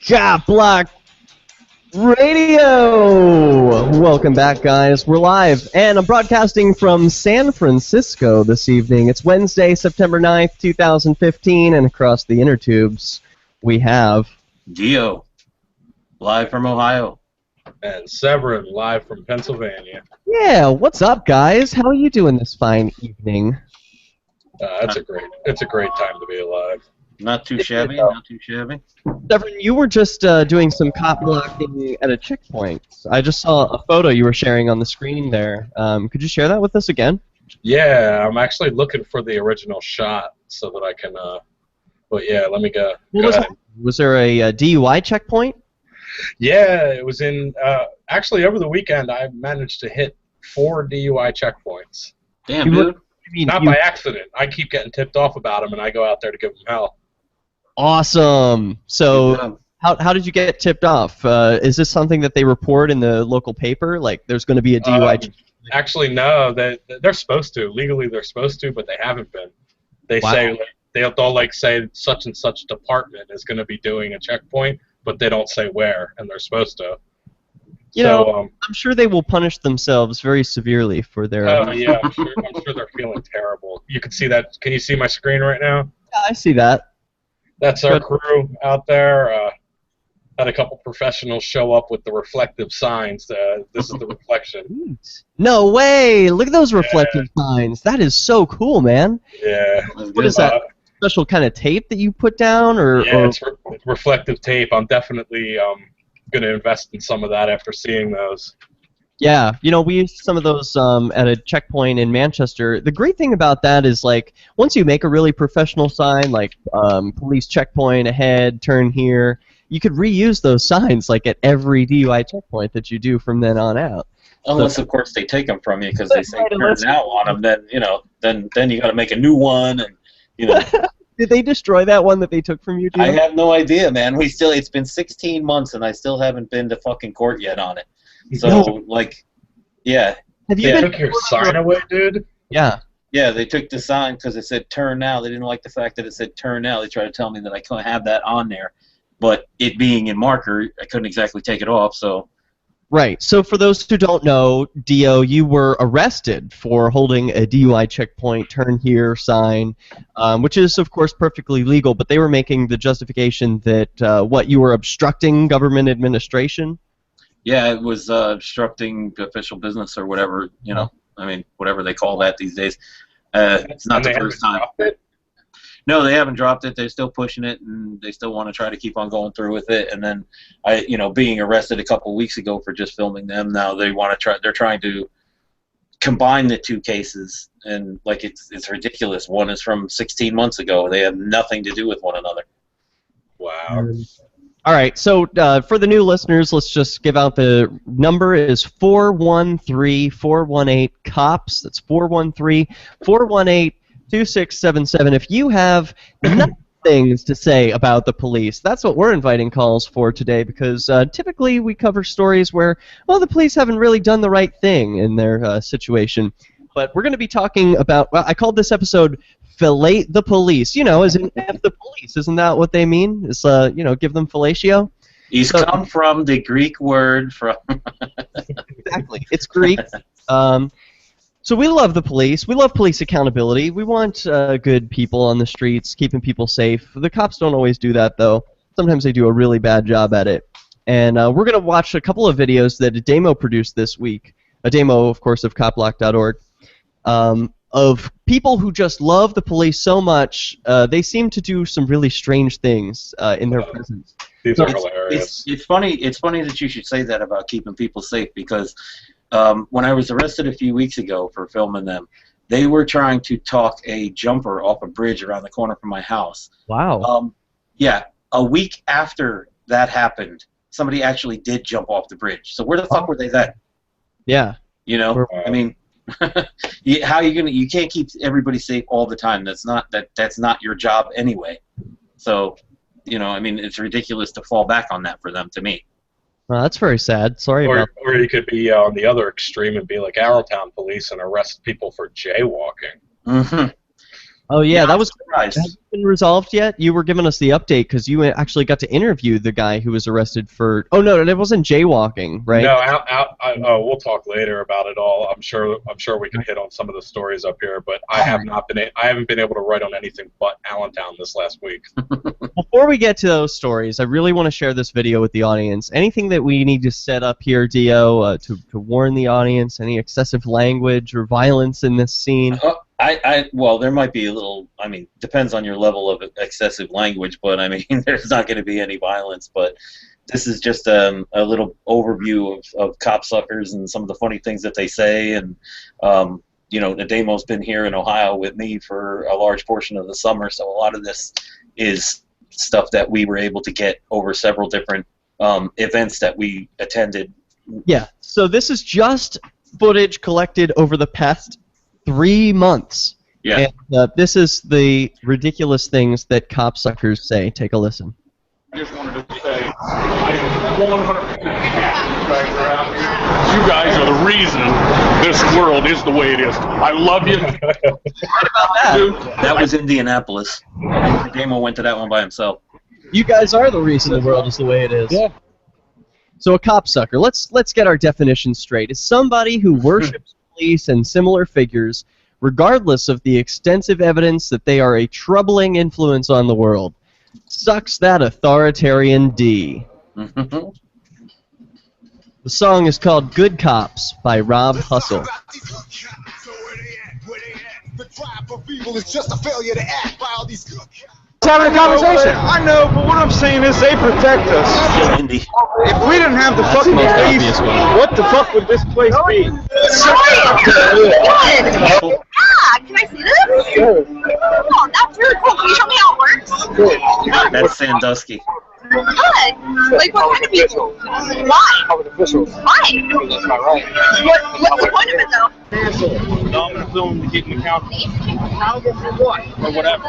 CopBlock Radio! Welcome back, guys. We're live, and I'm broadcasting from San Francisco this evening. It's Wednesday, September 9th, 2015, and across the inner tubes, we have... Gio, live from Ohio. And Severin, live from Pennsylvania. Yeah, what's up, guys? How are you doing this fine evening? It's a great time to be alive. Not too shabby, not too shabby. Severin, you were just doing some cop blocking at a checkpoint. I just saw a photo you were sharing on the screen there. Could you share that with us again? Yeah, I'm actually looking for the original shot so that I can, but yeah, let me go ahead. Was there a DUI checkpoint? Yeah, it was in, actually over the weekend I managed to hit 4 DUI checkpoints. Damn, dude. Not by accident. I keep getting tipped off about them and I go out there to give them hell. Awesome. So, how did you get tipped off? Is this something that they report in the local paper? Like, there's going to be a DUI? Actually, no. They're supposed to. Legally, they're supposed to, but they haven't been. They say they'll like say such and such department is going to be doing a checkpoint, but they don't say where, and they're supposed to. You know, I'm sure they will punish themselves very severely for their... Oh, yeah, I'm sure they're feeling terrible. You can see that. Can you see my screen right now? Yeah, I see that. That's our crew out there. Had a couple professionals show up with the reflective signs. This is the reflection. No way! Look at those reflective signs. That is so cool, man. Yeah. What is that? Special kind of tape that you put down, or? Yeah, it's reflective tape. I'm definitely going to invest in some of that after seeing those. Yeah, you know, we used some of those at a checkpoint in Manchester. The great thing about that is, like, once you make a really professional sign, like police checkpoint ahead, turn here, you could reuse those signs, like, at every DUI checkpoint that you do from then on out. Unless, of course, they take them from you because they say turn now on them, then, you know, then you got to make a new one, and, you know. Did they destroy that one that they took from you, Jim? I have no idea, man. It's been 16 months, and I still haven't been to fucking court yet on it. So, like, yeah. Have you They took your sign away, dude? Yeah. Yeah, they took the sign because it said turn now. They didn't like the fact that it said turn now. They tried to tell me that I couldn't have that on there. But it being in marker, I couldn't exactly take it off, so... Right. So for those who don't know, Dio, you were arrested for holding a DUI checkpoint turn here sign, which is, of course, perfectly legal, but they were making the justification that, you were obstructing government administration? Yeah, it was obstructing official business or whatever, you know. I mean, whatever they call that these days. It's not the first time. No, they haven't dropped it. They're still pushing it, and they still want to try to keep on going through with it. And then, being arrested a couple of weeks ago for just filming them, now they want to try. They're trying to combine the two cases, and like it's ridiculous. One is from 16 months ago. They have nothing to do with one another. Wow. All right, so for the new listeners, let's just give out the number is 413-418-COPS. That's 413-418-2677. If you have things to say about the police, that's what we're inviting calls for today, because typically we cover stories where, well, the police haven't really done the right thing in their situation. But we're going to be talking about, well, I called this episode Fillet the Police, as in F the police. Isn't that what they mean? It's, give them fellatio? He's come from the Greek word from... Exactly. It's Greek. So we love the police. We love police accountability. We want good people on the streets, keeping people safe. The cops don't always do that, though. Sometimes they do a really bad job at it. And we're going to watch a couple of videos that Ademo produced this week. Ademo, of course, of CopBlock.org. Of people who just love the police so much, they seem to do some really strange things in their presence. These are hilarious. It's funny that you should say that about keeping people safe, because when I was arrested a few weeks ago for filming them, they were trying to talk a jumper off a bridge around the corner from my house. Wow. Yeah, a week after that happened, somebody actually did jump off the bridge. So where the fuck were they then? Yeah. I mean... how are you gonna? You can't keep everybody safe all the time. That's not your job anyway. So, I mean, it's ridiculous to fall back on that for them. To me, well, that's very sad. Sorry about. Or you could be on the other extreme and be like Allentown Police and arrest people for jaywalking. Mm-hmm. Oh yeah, Yeah, that I'm was. surprised. Has it been resolved yet? You were giving us the update because you actually got to interview the guy who was arrested for. Oh no, it wasn't jaywalking, right? No, we'll talk later about it all. I'm sure we can hit on some of the stories up here, but I haven't been able to write on anything but Allentown this last week. Before we get to those stories, I really want to share this video with the audience. Anything that we need to set up here, Dio, to warn the audience? Any excessive language or violence in this scene? Well, there might be a little. I mean, depends on your level of excessive language, but I mean, there's not going to be any violence. But this is just a little overview of CopSuckers and some of the funny things that they say. And you know, Ademo's been here in Ohio with me for a large portion of the summer, so a lot of this is stuff that we were able to get over several different events that we attended. Yeah. So this is just footage collected over the past 3 months. Yeah. And this is the ridiculous things that CopSuckers say. Take a listen. I just wanted to say, I am 100% out here. You guys are the reason this world is the way it is. I love you. What about that? That was Indianapolis. Ademo went to that one by himself. You guys are the reason the world is the way it is. Yeah. So a copsucker, let's get our definition straight. Is somebody who worships police and similar figures, regardless of the extensive evidence that they are a troubling influence on the world. Sucks that authoritarian D. The song is called Good Cops by Rob Hustle. Having a conversation. I know, but what I'm saying is they protect us. Indy. If we didn't have the fucking police, what the fuck would this place be? Yeah, can I see this? Sure. Oh, that's really cool. Can you show me how it works? That's Sandusky. Good. Like, what kind of people? Why? Public officials. Why? That's not right. What's the point of it, though? No, I'm gonna film him to keep him accountable. Accountable for what? Or whatever.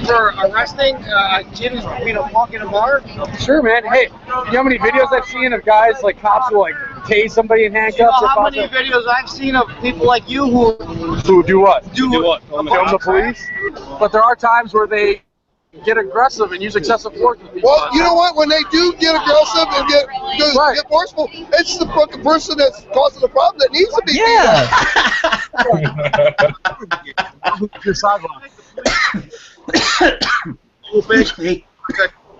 For arresting a kid who's being a punk in a bar? Sure, man. Hey, you know how many videos I've seen of guys, like cops who like tase somebody in handcuffs? You know how many videos I've seen of people like you who do what? Do what? Film the police? But there are times where they get aggressive and use excessive force. Well, you know what? When they do get aggressive and get forceful, it's the fucking person that's causing the problem that needs to be Your sidewalk.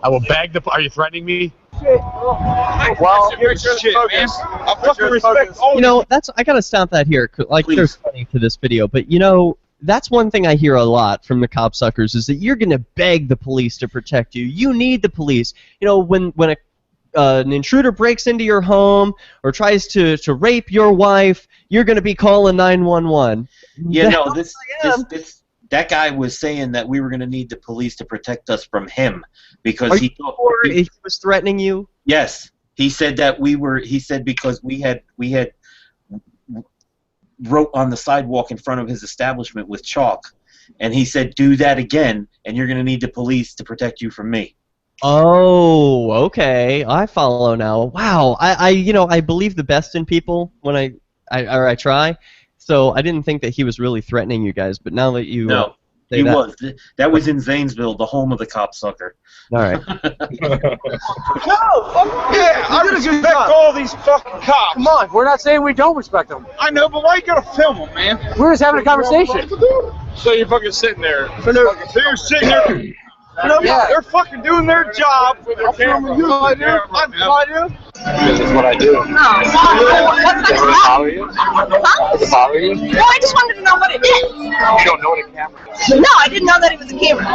I will bag the. Are you threatening me? Well, you're just focused. I fucking respect all. You know, I gotta stop that here. Like, Please. there's funny to this video, but you know, that's one thing I hear a lot from the copsuckers is that you're gonna beg the police to protect you. You need the police. You know, when an intruder breaks into your home or tries to rape your wife, you're gonna be calling 911. Yeah, no, that guy was saying that we were going to need the police to protect us from him because he thought he was threatening you. Yes, he said that he said because we had wrote on the sidewalk in front of his establishment with chalk, and he said, do that again, and you're going to need the police to protect you from me. Oh, okay. I follow now. Wow. I believe the best in people when I try. So I didn't think that he was really threatening you guys, but now that you No, he was. That was in Zanesville, the home of the copsucker. All right. Yeah, I respect all these fucking cops. Come on, we're not saying we don't respect them. I know, but why you gotta film them, man? We're just having a conversation. So you're fucking sitting there. So you're sitting there. Yeah. They're fucking doing their job with their camera. You know what I do? This is what I do. No. What's Does it that? bother you? Does it bother you? No, I just wanted to know what it is. You don't know what a camera is. No, I didn't know that it was a camera.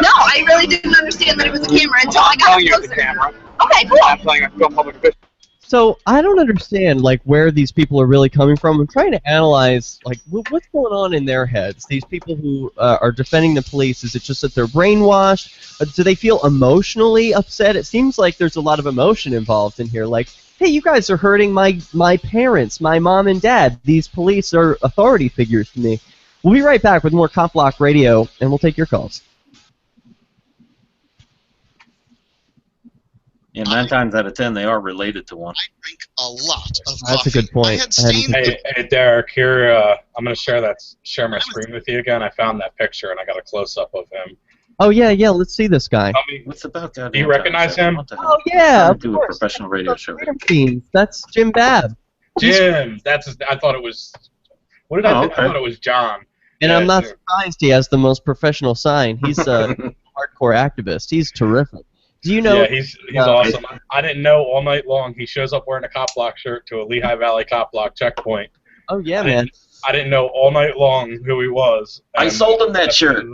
I really didn't understand that it was a camera until I I'm got telling you it's closer. a camera. Okay, cool. I'm telling you I'm film public official. So I don't understand like where these people are really coming from. I'm trying to analyze like what's going on in their heads. These people who are defending the police. Is it just that they're brainwashed? Do they feel emotionally upset? It seems like there's a lot of emotion involved in here. Like, hey, you guys are hurting my parents, my mom and dad. These police are authority figures to me. We'll be right back with more CopBlock Radio, and we'll take your calls. Yeah, 9 times out of 10, they are related to one. I drink a lot of coffee. That's a good point. I had stained Hey, Derek, here, I'm going to share my screen with you again. I found that picture, and I got a close-up of him. Oh, yeah, let's see this guy. Tell me, What's about that? do you recognize him? Oh, yeah, of Do a course. professional radio show. That's Jim Babb. Jim. I thought it was... What did I think? Okay. I thought it was John. And Yeah, I'm not Jim. surprised he has the most professional sign. He's a hardcore activist. He's terrific. Do you know? Yeah, he's awesome. I didn't know all night long. He shows up wearing a CopBlock shirt to a Lehigh Valley CopBlock checkpoint. Oh, yeah, man. I didn't know all night long who he was. I sold him that shirt.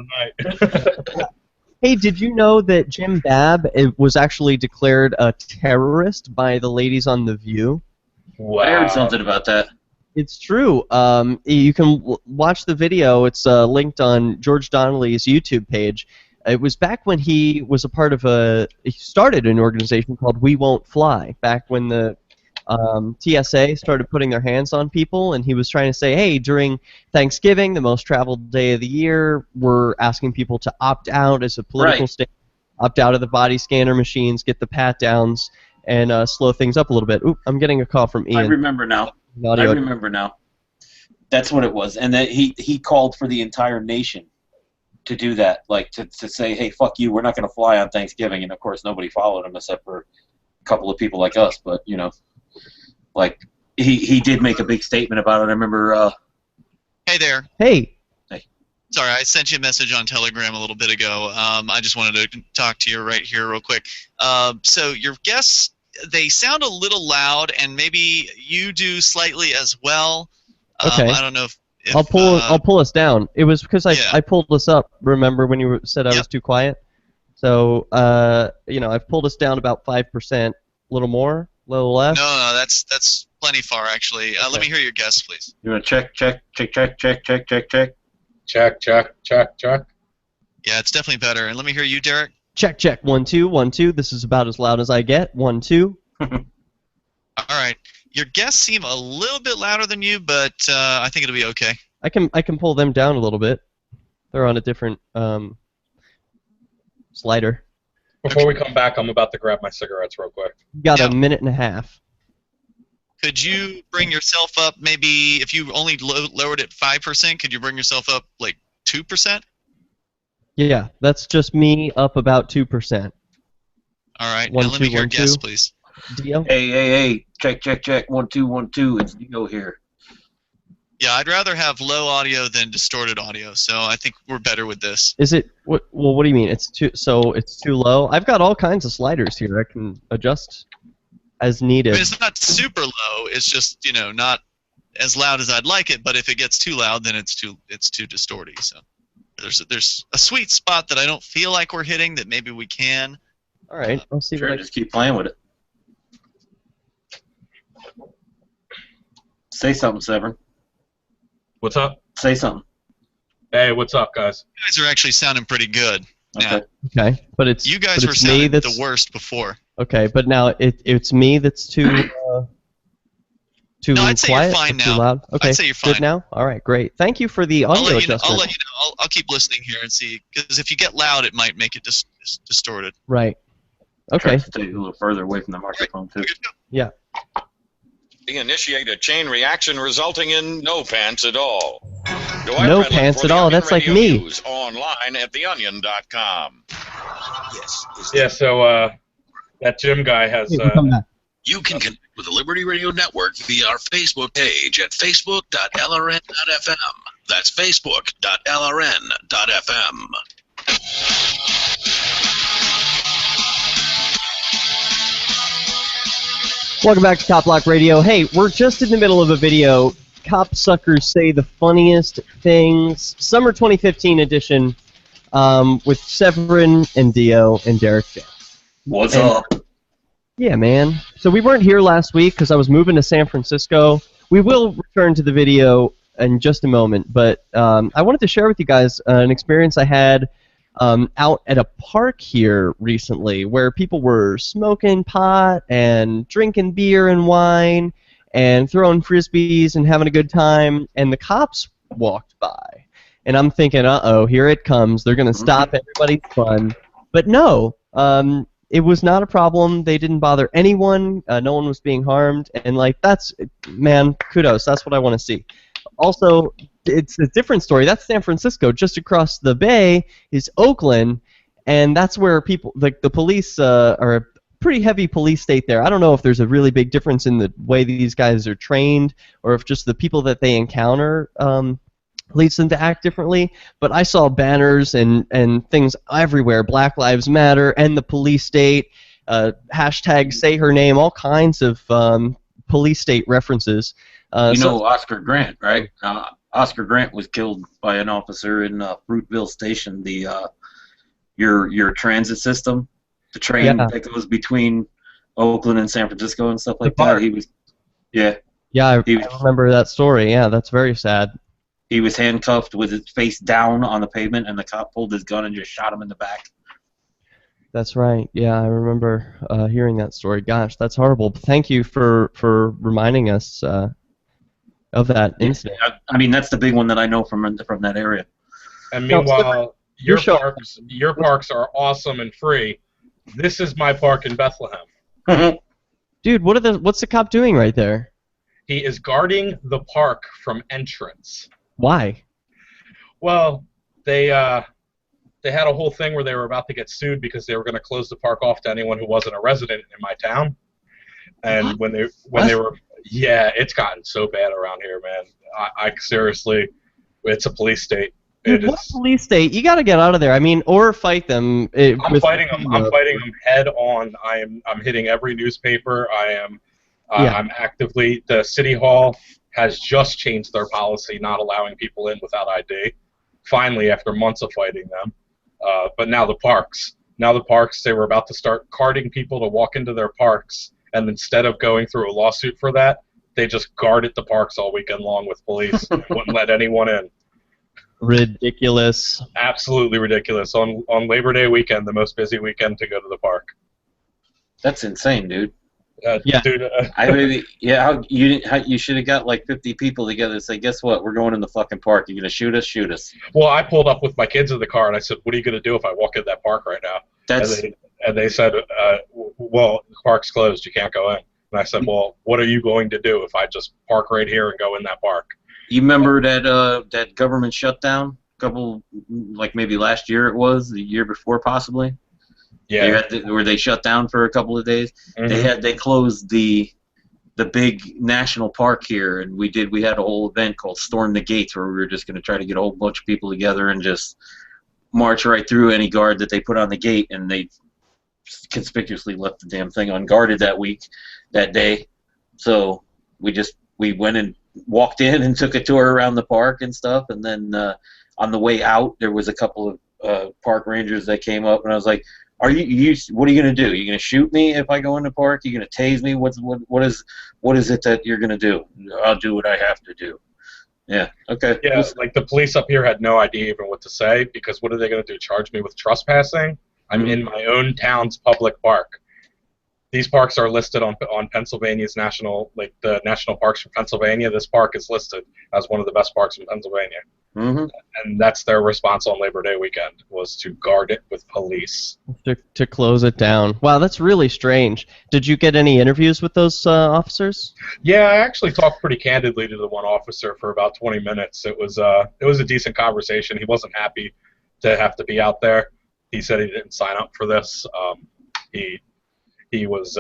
Hey, did you know that Jim Babb was actually declared a terrorist by the ladies on The View? Wow. I heard something about that. It's true. You can watch the video. It's linked on George Donnelly's YouTube page. It was back when he was a part of he started an organization called We Won't Fly, back when the TSA started putting their hands on people, and he was trying to say, hey, during Thanksgiving, the most traveled day of the year, we're asking people to opt out as a political statement, opt out of the body scanner machines, get the pat-downs, and slow things up a little bit. Oop, I'm getting a call from Ian. I remember now. That's what it was. And that he called for the entire nation to do that, like to say, hey, fuck you, we're not going to fly on Thanksgiving. And, of course, nobody followed him except for a couple of people like us. But, you know, like he did make a big statement about it. I remember. Hey there. Hey. Sorry, I sent you a message on Telegram a little bit ago. I just wanted to talk to you right here real quick. So your guests, they sound a little loud, and maybe you do slightly as well. Okay. I don't know if I'll pull us down. It was because I pulled us up. Remember when you said I was too quiet? So you know, I've pulled us down about 5%. A little more, a little less. No, that's plenty far actually. Okay. Let me hear your guess, please. You want to check? Check. Yeah, it's definitely better. And let me hear you, Derek. Check. 1 2 1 2. This is about as loud as I get. 1 2. All right. Your guests seem a little bit louder than you, but I think it'll be okay. I can pull them down a little bit. They're on a different slider. Before we come back, I'm about to grab my cigarettes real quick. You got a minute and a half. Could you bring yourself up maybe, if you only lowered it 5%, could you bring yourself up like 2%? Yeah, that's just me up about 2%. All right, One, now let me two, hear your one, guess, two. please. Dio? Hey. Check. 1 2 1 2. It's Dio here. Yeah, I'd rather have low audio than distorted audio, so I think we're better with this. Is it what? Well, what do you mean? It's too low. I've got all kinds of sliders here. I can adjust as needed. I mean, it's not super low. It's just, you know, not as loud as I'd like it. But if it gets too loud, then it's too distorty. So there's a sweet spot that I don't feel like we're hitting that maybe we can. All right, I'll see. Sure, just keep playing with it. Say something, Severin. What's up? Say something. Hey, what's up, guys? You guys are actually sounding pretty good. Okay. Okay, but it's You guys but were it's me sounding that's the worst before. okay. But now it's me that's too No, I'd say you're quiet, fine or too now. loud. Okay, I'd say you're fine. good now. All right, great. Thank you for the audio I'll let adjustment. you know. I'll keep listening here and see, because if you get loud, it might make it distorted. Right. Try Okay. to stay a little further away from the microphone too. Yeah. Initiate a chain reaction resulting in no pants at all. No pants at all. That's like me. News online at theonion.com. Yeah, so that Jim guy has. You can connect with the Liberty Radio Network via our Facebook page at facebook.lrn.fm. That's facebook.lrn.fm. Welcome back to CopBlock Radio. Hey, we're just in the middle of a video. CopSuckers say the funniest things. Summer 2015 edition with Severin and Dio and Derrick J. What's up? Yeah, man. So we weren't here last week because I was moving to San Francisco. We will return to the video in just a moment, but I wanted to share with you guys an experience I had out at a park here recently where people were smoking pot and drinking beer and wine and throwing frisbees and having a good time, and the cops walked by. And I'm thinking, uh-oh, here it comes. They're going to stop everybody's fun. But no, it was not a problem. They didn't bother anyone. No one was being harmed, and like that's, man, kudos. That's what I want to see. Also, it's a different story. That's San Francisco. Just across the bay is Oakland, and that's where people, like the police, are a pretty heavy police state there. I don't know if there's a really big difference in the way these guys are trained, or if just the people that they encounter leads them to act differently. But I saw banners and things everywhere. Black Lives Matter, End the Police State, hashtag Say Her Name, all kinds of police state references. You know Oscar Grant, right? Oscar Grant was killed by an officer in Fruitville Station, the your transit system, the train that goes between Oakland and San Francisco and stuff like that. He was, I remember that story. Yeah, that's very sad. He was handcuffed with his face down on the pavement, and the cop pulled his gun and just shot him in the back. That's right. Yeah, I remember hearing that story. Gosh, that's horrible. Thank you for reminding us of that incident. I mean, that's the big one that I know from that area. And meanwhile, your parks are awesome and free. This is my park in Bethlehem. Dude, what's the cop doing right there? He is guarding the park from entrance. Why? Well, they had a whole thing where they were about to get sued because they were going to close the park off to anyone who wasn't a resident in my town. And when they were, yeah, it's gotten so bad around here, man. I seriously, it's a police state. Dude, what police state? You got to get out of there. I mean, or fight them. I'm fighting them. I'm fighting them head on. I'm hitting every newspaper. I'm actively. The city hall has just changed their policy, not allowing people in without ID. Finally, after months of fighting them. But now the parks. They were about to start carding people to walk into their parks, and instead of going through a lawsuit for that, they just guarded the parks all weekend long with police and wouldn't let anyone in. Ridiculous. Absolutely ridiculous. On Labor Day weekend, the most busy weekend to go to the park. That's insane, dude. Dude. You should have got like 50 people together and say, guess what? We're going in the fucking park. You're gonna shoot us? Shoot us. Well, I pulled up with my kids in the car and I said, "What are you gonna do if I walk in that park right now?" And they said, "Well, the park's closed. You can't go in." And I said, "Well, what are you going to do if I just park right here and go in that park?" You remember that government shutdown? Like maybe last year it was, the year before possibly. Yeah. Where they shut down for a couple of days. Mm-hmm. They closed the big national park here, and we had a whole event called Storm the Gates, where we were just going to try to get a whole bunch of people together and just march right through any guard that they put on the gate, and they conspicuously left the damn thing unguarded that day. So we went and walked in and took a tour around the park and stuff, and then on the way out there was a couple of park rangers that came up, and I was like, what are you gonna do? Are you gonna shoot me if I go in the park? Are you gonna tase me? What is it that you're gonna do? I'll do what I have to do. Yeah. Okay. Yeah. Like the police up here had no idea even what to say, because what are they gonna do? Charge me with trespassing? I'm in my own town's public park. These parks are listed on Pennsylvania's the national parks for Pennsylvania. This park is listed as one of the best parks in Pennsylvania. Mm-hmm. And that's their response on Labor Day weekend, was to guard it with police. To close it down. Wow, that's really strange. Did you get any interviews with those officers? Yeah, I actually talked pretty candidly to the one officer for about 20 minutes. It was a decent conversation. He wasn't happy to have to be out there. He said he didn't sign up for this. He was...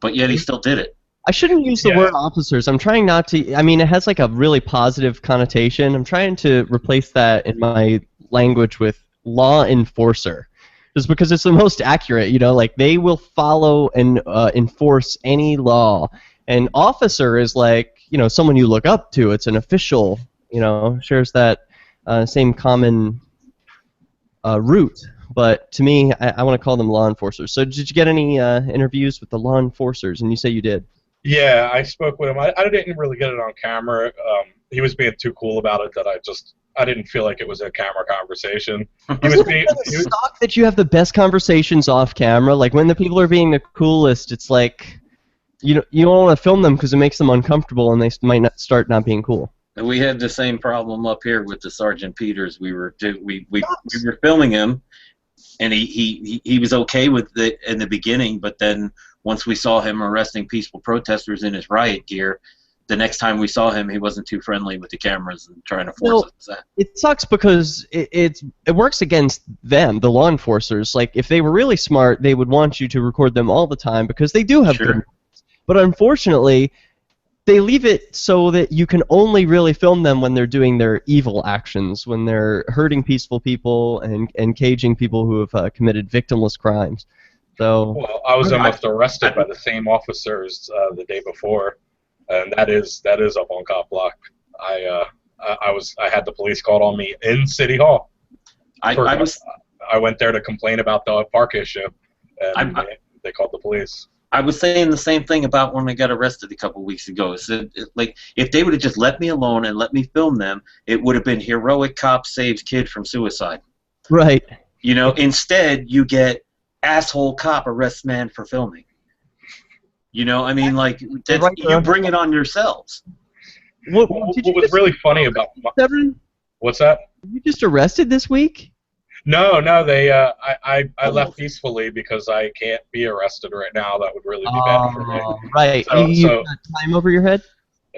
but yet he still did it. I shouldn't use the word officers. I'm trying not to... I mean, it has like a really positive connotation. I'm trying to replace that in my language with law enforcer. Just because it's the most accurate, like they will follow and enforce any law. And officer is like, someone you look up to. It's an official, shares that same common root. But to me, I want to call them law enforcers. So did you get any interviews with the law enforcers? And you say you did. Yeah, I spoke with him. I didn't really get it on camera. He was being too cool about it that I didn't feel like it was a camera conversation. He was being stock that you have the best conversations off camera. Like when the people are being the coolest, it's like you don't want to film them because it makes them uncomfortable and they might start not being cool. We had the same problem up here with the Sergeant Peters. We were filming him, And he was okay with it in the beginning, but then once we saw him arresting peaceful protesters in his riot gear, the next time we saw him, he wasn't too friendly with the cameras and trying to force us that. It sucks because it works against them, the law enforcers. Like, if they were really smart, they would want you to record them all the time because they do have good. But unfortunately, they leave it so that you can only really film them when they're doing their evil actions, when they're hurting peaceful people and caging people who have committed victimless crimes. So, well, I was almost arrested by the same officers the day before. And that is up on CopBlock. I had the police called on me in City Hall. I went there to complain about the park issue, and they called the police. I was saying the same thing about when I got arrested a couple weeks ago. Like, if they would have just let me alone and let me film them, it would have been heroic cop saves kid from suicide. Right. You know, instead you get asshole cop arrests man for filming. You know, I mean, like, that's, you bring it on yourselves. What was really funny about Severin? What's that? Were you just arrested this week? No, they. I left peacefully because I can't be arrested right now. That would really be bad for me. Right. So, you got time over your head?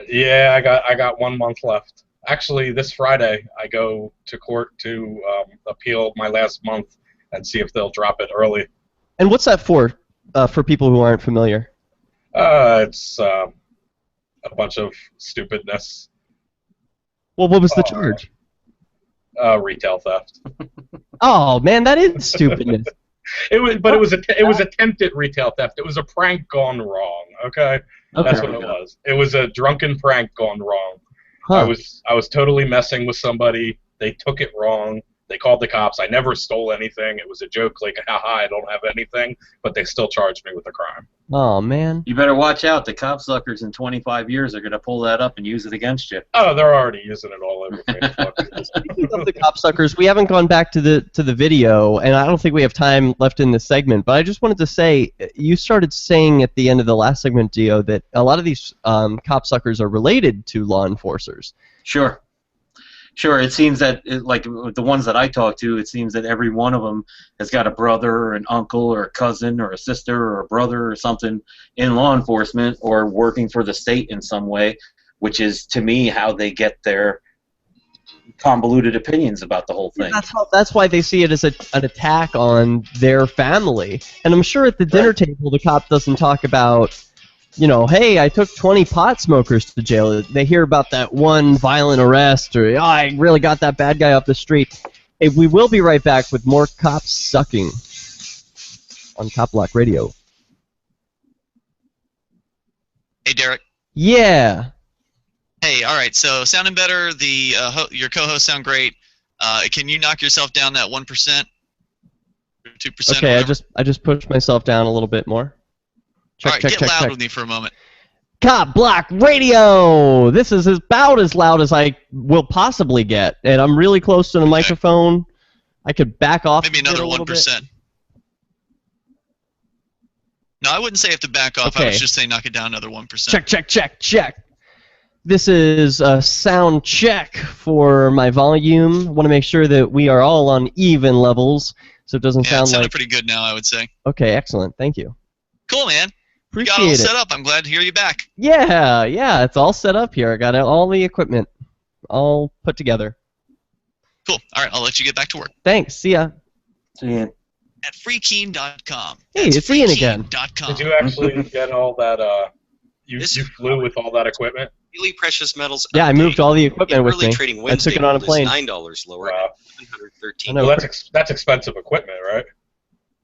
Yeah, I got 1 month left. Actually, this Friday I go to court to appeal my last month and see if they'll drop it early. And what's that for people who aren't familiar? It's a bunch of stupidness. Well, what was the charge? Retail theft. Oh man, that is stupidness. It was attempted retail theft. It was a prank gone wrong. Okay, that's what it was. It was a drunken prank gone wrong. Huh. I was totally messing with somebody. They took it wrong. They called the cops. I never stole anything. It was a joke, like, haha, I don't have anything. But they still charged me with a crime. Oh, man. You better watch out. The CopSuckers in 25 years are going to pull that up and use it against you. Oh, they're already using it all over Facebook. Speaking of the CopSuckers, we haven't gone back to the video, and I don't think we have time left in this segment, but I just wanted to say, you started saying at the end of the last segment, Dio, that a lot of these CopSuckers are related to law enforcers. Sure. Sure, it seems that, like, the ones that I talk to, it seems that every one of them has got a brother or an uncle or a cousin or a sister or a brother or something in law enforcement or working for the state in some way, which is, to me, how they get their convoluted opinions about the whole thing. That's why they see it as an attack on their family. And I'm sure at the dinner table the cop doesn't talk about, you know, hey, I took 20 pot smokers to jail. They hear about that one violent arrest, or, oh, I really got that bad guy off the street. Hey, we will be right back with more Cops Sucking on CopBlock Radio. Hey, Derrick. Yeah. Hey, all right, so sounding better. Your co-hosts sound great. Can you knock yourself down that 1%? 2%? Okay, I just pushed myself down a little bit more. All right, get loud with me for a moment. CopBlock Radio! This is about as loud as I will possibly get, and I'm really close to the microphone. I could back off maybe another 1%. No, I wouldn't say you have to back off. Okay. I was just saying knock it down another 1%. Check. This is a sound check for my volume. I want to make sure that we are all on even levels, so it doesn't sound it sounded like... pretty good now, I would say. Okay, excellent. Thank you. Cool, man. Appreciate you got it all it. set up. I'm glad to hear you back. Yeah, it's all set up here. I got all the equipment all put together. Cool. All right, I'll let you get back to work. Thanks. See ya. See ya. At freekeen.com. Hey, it's Ian again. Did you actually get all that, you flew with all that equipment? Really precious metals. Yeah, I moved all the equipment with me. Trading I took it on a plane. $9 lower at $713. Well, that's expensive equipment, right?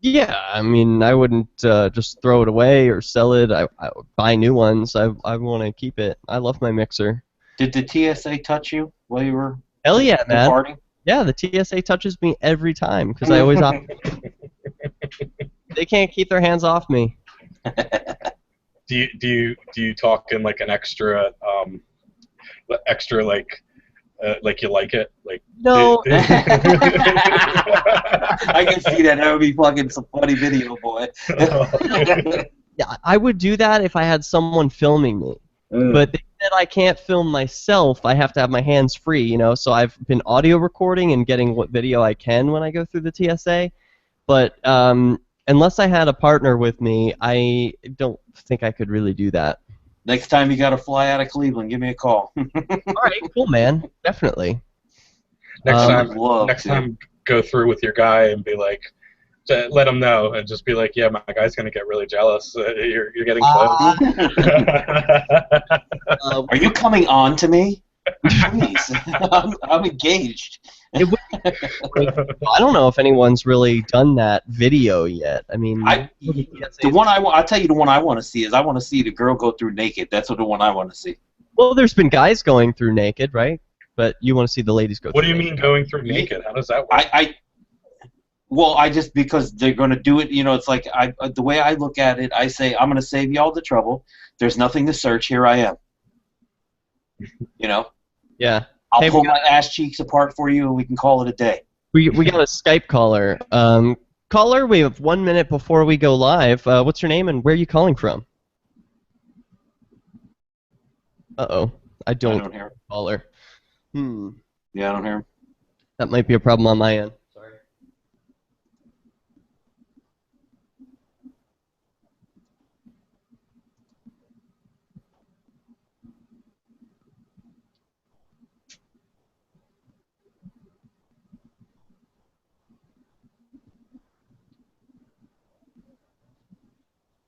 Yeah, I mean, I wouldn't just throw it away or sell it. I would buy new ones. I want to keep it. I love my mixer. Did the TSA touch you while you were Hell yeah, man. departing? Yeah, the TSA touches me every time because I always They can't keep their hands off me. Do you talk in like an extra like you like it? Like no. I can see that. That would be fucking some funny video, boy. Yeah, I would do that if I had someone filming me. But they said I can't film myself. I have to have my hands free, you know. So I've been audio recording and getting what video I can when I go through the TSA. but unless I had a partner with me, I don't think I could really do that. Next time you got to fly out of Cleveland, give me a call. All right, cool, man. Definitely. Next time, go through with your guy and be like, let him know, and just be like, yeah, my guy's gonna get really jealous. You're getting close. Are you coming on to me? Please, I'm engaged. I don't know if anyone's really done that video yet. I mean, I'll tell you the one I want to see is I want to see the girl go through naked. That's what the one I want to see. Well, there's been guys going through naked, right? But you want to see the ladies go. What do you mean going through naked? How does that work? I just because they're going to do it. You know, it's like the way I look at it. I say I'm going to save you all the trouble. There's nothing to search. Here I am. You know. Yeah. I'll pull my ass cheeks apart for you, and we can call it a day. We got a Skype caller. Caller, we have 1 minute before we go live. What's your name and where are you calling from? Uh-oh. I don't hear him. Caller. Yeah, I don't hear him. That might be a problem on my end. Sorry.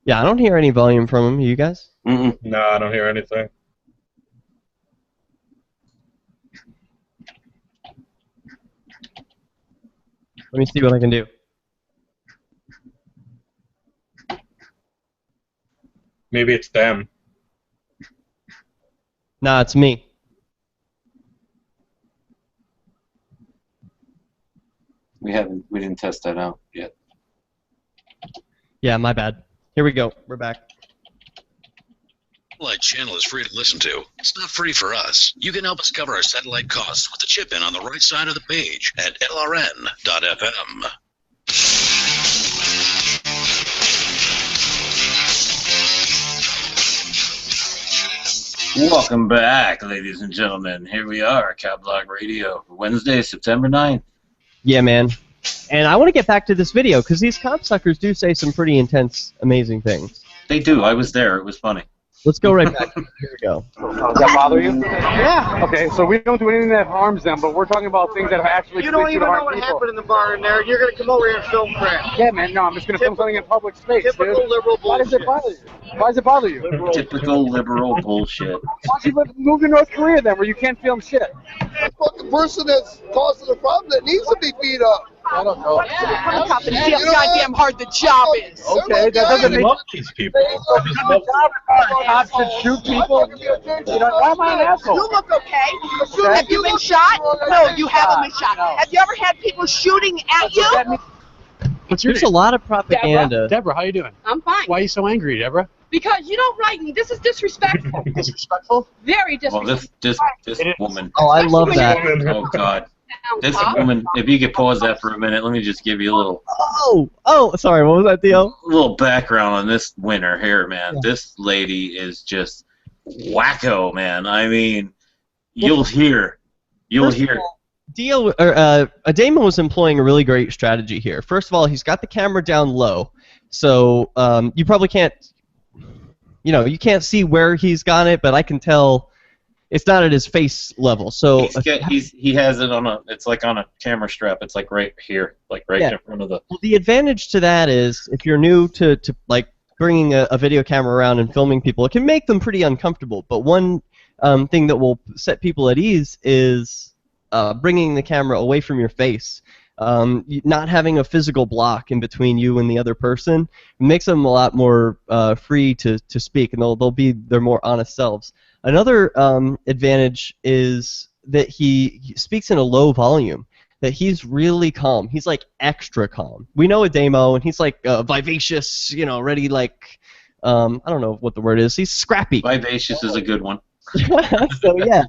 Yeah, I don't hear any volume from him. You guys? No, I don't hear anything. Let me see what I can do. Maybe it's them. Nah, it's me. We didn't test that out yet. Yeah, my bad. Here we go. We're back. Satellite channel is free to listen to. It's not free for us. You can help us cover our satellite costs with the chip in on the right side of the page at lrn.fm. Welcome back, ladies and gentlemen. Here we are, CopBlock Radio, Wednesday, September 9th. Yeah, man. And I want to get back to this video, because these CopSuckers do say some pretty intense, amazing things. They do. I was there. It was funny. Let's go right back. Here we go. Does that bother you? Yeah. Okay, so we don't do anything that harms them, but we're talking about things that have actually You don't even know what happened in the bar in there. You're going to come over here and film crap. Yeah, man, no, I'm just going to film something in public space, Typical dude. liberal Why does it bother you? Why does it bother you? Typical liberal bullshit. Why don't you move to North Korea then, where you can't film shit? The fucking person that's causing the problem that needs to be beat up. I don't know. Cop and see how goddamn hard the job is. Okay, that doesn't make these people. cops should shoot people. You know, why am I an asshole? You look okay. Have you been shot? No, you haven't been shot. Have you ever had people shooting at you? There's a lot of propaganda. Deborah, how you doing? I'm fine. Why are you so angry, Deborah? Because you don't write me. This is disrespectful. Disrespectful? Very Well, disrespectful. this woman. Oh, I love that. Oh, God. This woman, if you could pause that for a minute, let me just give you a little Sorry, what was that, Theo? little background on this winner here, man. Yeah. This lady is just wacko, man. I mean, you'll hear. Ademo was employing a really great strategy here. First of all, he's got the camera down low, so you probably can't, you can't see where he's got it, but I can tell it's not at his face level. So he has it on it's like on a camera strap. It's like right here, like right in front of the. Well, the advantage to that is if you're new to like bringing a video camera around and filming people, it can make them pretty uncomfortable. But one thing that will set people at ease is bringing the camera away from your face. Not having a physical block in between you and the other person makes them a lot more free to speak, and they'll be their more honest selves. Another advantage is that he speaks in a low volume, that he's really calm. He's like extra calm. We know Ademo, and he's like vivacious, ready like, I don't know what the word is. He's scrappy. Vivacious is a good one. So yeah.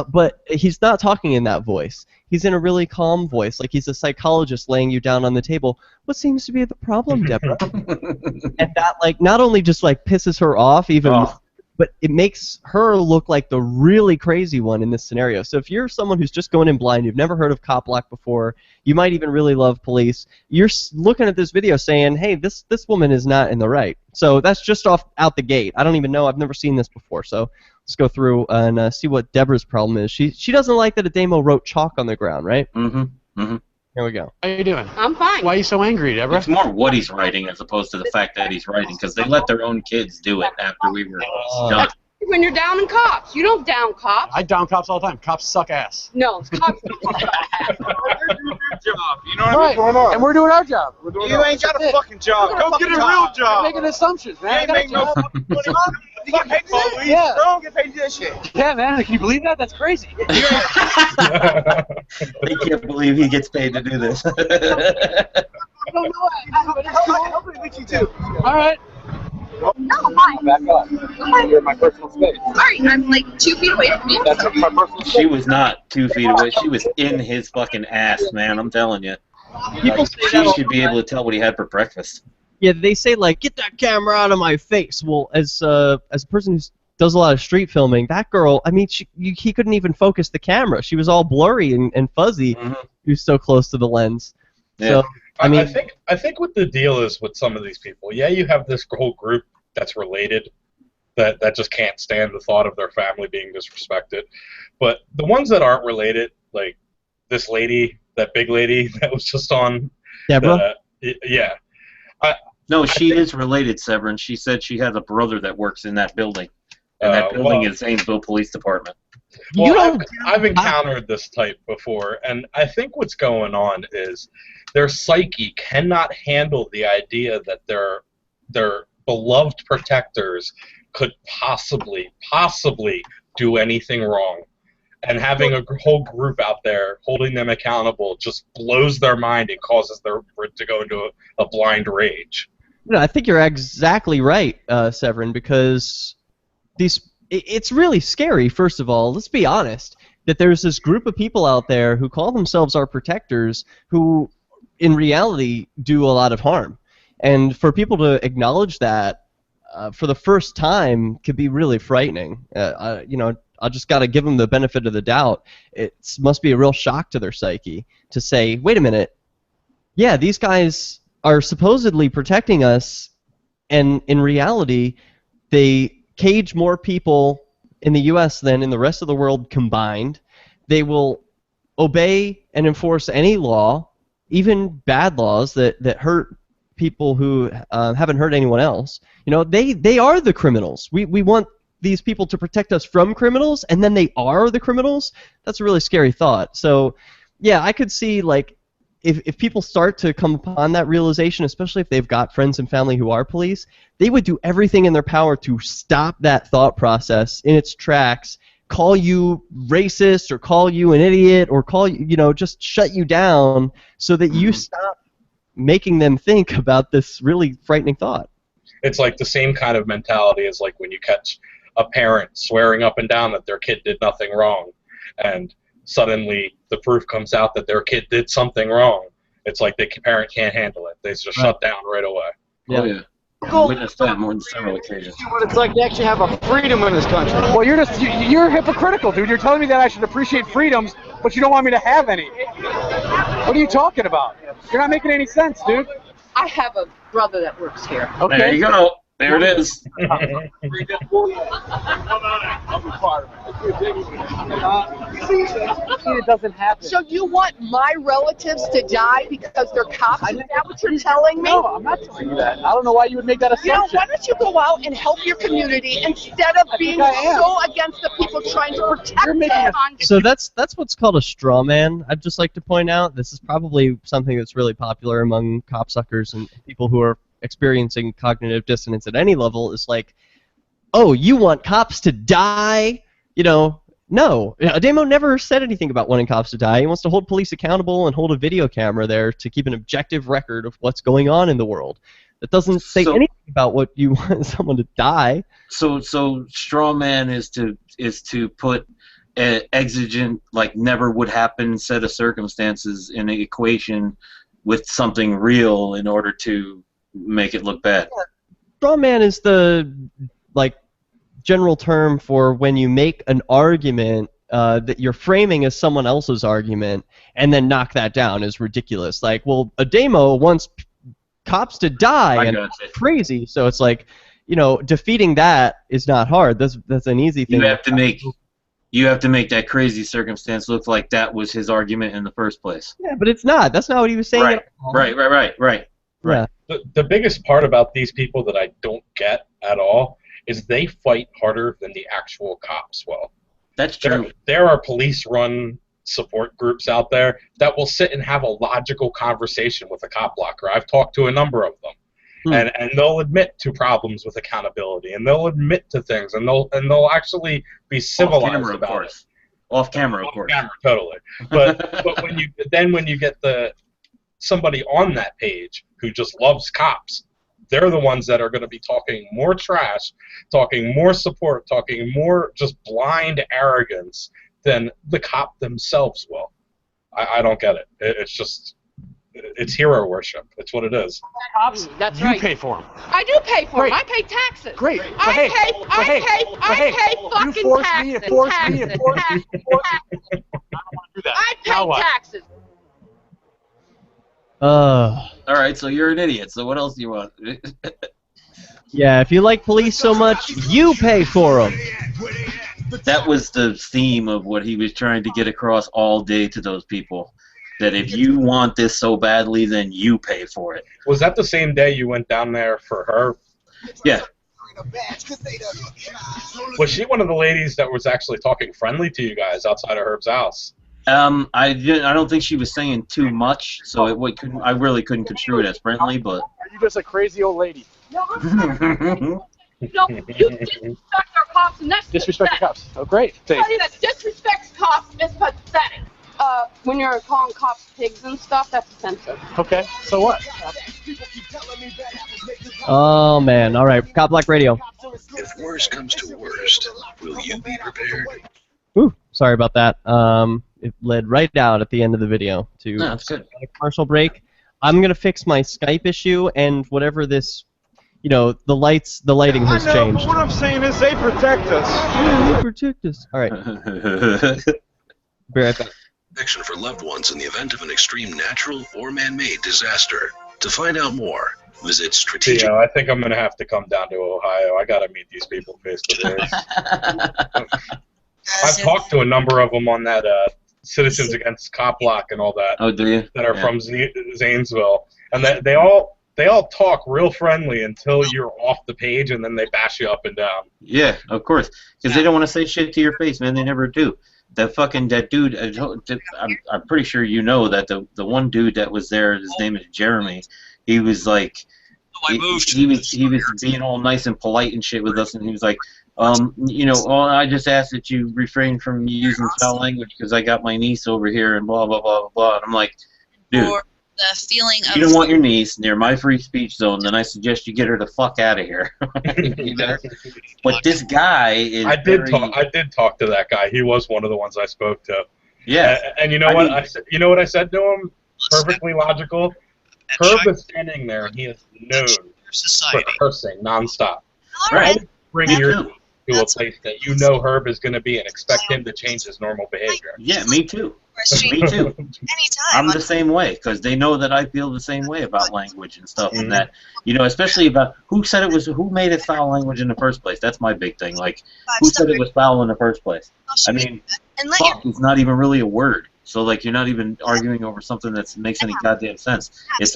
But he's not talking in that voice. He's in a really calm voice, like he's a psychologist laying you down on the table. What seems to be the problem, Deborah? And that, like, not only just like pisses her off even more, but it makes her look like the really crazy one in this scenario. So if you're someone who's just going in blind, you've never heard of CopBlock before, you might even really love police, you're looking at this video saying, hey, this woman is not in the right. So that's just out the gate. I don't even know. I've never seen this before. So let's go through and see what Deborah's problem is. She doesn't like that Ademo wrote chalk on the ground, right? Mm-hmm. Mm-hmm. Here we go. How you doing? I'm fine. Why are you so angry, Deborah? It's more what he's writing as opposed to the fact that he's writing, because they let their own kids do it after we were done. When you're downing cops. You don't down cops. I down cops all the time. Cops suck ass. No, cops job. You know what I mean? Going on. And we're doing our job. You ain't got a fucking job. Go get a real job. You're making assumptions, man. You ain't making no fucking money. You get paid to do this. Yeah. Don't get paid to do this shit. Yeah, man. Can you believe that? That's crazy. They can't believe he gets paid to do this. I don't know it, but it's cool. Hopefully meet you too. All right. No, hi. Back up. You're in my personal space. Sorry, I'm like 2 feet away from you. That's my personal space. She was not 2 feet away. She was in his fucking ass, man. I'm telling you. People say She that should be able to tell what he had for breakfast. Yeah, they say, like, get that camera out of my face. Well, as a person who does a lot of street filming, that girl, I mean, he couldn't even focus the camera. She was all blurry and fuzzy. Mm-hmm. She was so close to the lens. Yeah. So, I mean, I think what the deal is with some of these people, yeah, you have this whole group that's related that just can't stand the thought of their family being disrespected. But the ones that aren't related, like this lady, that big lady that was just on. Deborah? Yeah. No, she is related, Severin. She said she has a brother that works in that building. And that building is Zanesville Police Department. Well, I've encountered this type before, and I think what's going on is their psyche cannot handle the idea that their beloved protectors could possibly do anything wrong. And having a whole group out there holding them accountable just blows their mind and causes them to go into a blind rage. No, I think you're exactly right, Severin, because it's really scary, first of all. Let's be honest, that there's this group of people out there who call themselves our protectors who, in reality, do a lot of harm. And for people to acknowledge that for the first time could be really frightening. I just got to give them the benefit of the doubt. It must be a real shock to their psyche to say, wait a minute, yeah, these guys are supposedly protecting us, and in reality, they cage more people in the U.S. than in the rest of the world combined. They will obey and enforce any law, even bad laws that hurt people who haven't hurt anyone else. You know, they are the criminals. We want these people to protect us from criminals, and then they are the criminals. That's a really scary thought. So, yeah, I could see, like, if people start to come upon that realization, especially if they've got friends and family who are police, they would do everything in their power to stop that thought process in its tracks, call you racist or call you an idiot or call you, just shut you down so that you stop making them think about this really frightening thought. It's like the same kind of mentality as like when you catch a parent swearing up and down that their kid did nothing wrong, and suddenly the proof comes out that their kid did something wrong. It's like the parent can't handle it. They just shut down right away. Yeah. Oh, yeah. I witnessed that more than several occasions. See what it's like to actually have a freedom in this country. Well, you're hypocritical, dude. You're telling me that I should appreciate freedoms, but you don't want me to have any. What are you talking about? You're not making any sense, dude. I have a brother that works here. Okay. There you go. There it is. It doesn't happen. So you want my relatives to die because they're cops? Is that what you're telling me? No, I'm not telling you that. I don't know why you would make that assumption. Why don't you go out and help your community instead of being so against the people trying to protect them? So that's what's called a straw man. I'd just like to point out this is probably something that's really popular among CopSuckers and people who are experiencing cognitive dissonance at any level. Is like, oh, you want cops to die? No. Ademo never said anything about wanting cops to die. He wants to hold police accountable and hold a video camera there to keep an objective record of what's going on in the world. That doesn't say anything about what you want someone to die. So straw man is to put an exigent, like never would happen set of circumstances in an equation with something real in order to make it look bad. Yeah. Straw man is the general term for when you make an argument that you're framing as someone else's argument and then knock that down is ridiculous. Like, well, Ademo wants cops to die and it's crazy. So it's like, you know, defeating that is not hard. That's an easy thing. You have to make that crazy circumstance look like that was his argument in the first place. Yeah, but it's not. That's not what he was saying. Right. Yeah. The biggest part about these people that I don't get at all is they fight harder than the actual cops will. That's true. There are police-run support groups out there that will sit and have a logical conversation with a cop blocker. I've talked to a number of them. And they'll admit to problems with accountability, and they'll admit to things, and they'll actually be civilized about it. Off camera, of course. Off camera, totally. But when you get somebody on that page who just loves cops, they're the ones that are going to be talking more trash, talking more support, talking more just blind arrogance than the cop themselves will. I don't get it. It's just. It's hero worship. It's what it is. Cops, That's you right. pay for them. I do pay for them. I pay taxes. Great. I pay fucking you forced taxes. me. I don't want to do that. I Now pay what? taxes. All right, so you're an idiot. So what else do you want? Yeah, if you like police so much, you pay for them. That was the theme of what he was trying to get across all day to those people. That if you want this so badly, then you pay for it. Was that the same day you went down there for her? Yeah. Was she one of the ladies that was actually talking friendly to you guys outside of Herb's house? I don't think she was saying too much, so I really couldn't construe it as friendly, but. Are you just a crazy old lady? No, you disrespect our cops, and that's Disrespect the pathetic. cops. Oh, great. Somebody that disrespects cops is pathetic. When you're calling cops pigs and stuff, that's offensive. Okay, so what? Oh, man. All right, CopBlock Radio. If worst comes to worst, will you be prepared? Ooh, sorry about that. It led right out at the end of the video to that's good. a commercial break. I'm going to fix my Skype issue and whatever this, you know, the lighting has changed. But what I'm saying is they protect us. Yeah, they protect us. All right. Be right back. Protection for loved ones in the event of an extreme natural or man-made disaster. To find out more, visit strategic. Yeah, I think I'm going to have to come down to Ohio. I got to meet these people face to face. I've talked to a number of them on that Citizens Against CopBlock and all that. Oh, do you? That are from Zanesville, and they all talk real friendly until you're off the page, and then they bash you up and down. Yeah, of course, because they don't want to say shit to your face, man. They never do. That dude, I'm pretty sure you know that the one dude that was there, his name is Jeremy. He was like, he was being all nice and polite and shit with us, and he was like, you know, I just ask that you refrain from using foul language because I got my niece over here and blah blah blah blah blah. And I'm like, dude, or the feeling of you don't want your niece near my free speech zone, then I suggest you get her the fuck out of here. You know? But this guy is. I did talk to that guy. He was one of the ones I spoke to. Yeah. And you know what? You know what I said to him? Perfectly logical. Herb is standing there, and he is known for cursing nonstop. Right. Bring your to a place that you know Herb is going to be and expect him to change his normal behavior. Yeah, me too. Me too. I'm the same way because they know that I feel the same way about language and stuff, and that, you know, especially about who made it foul language in the first place. That's my big thing. Like, who said it was foul in the first place? I mean, fuck is not even really a word. So like, you're not even arguing over something that makes any goddamn sense. It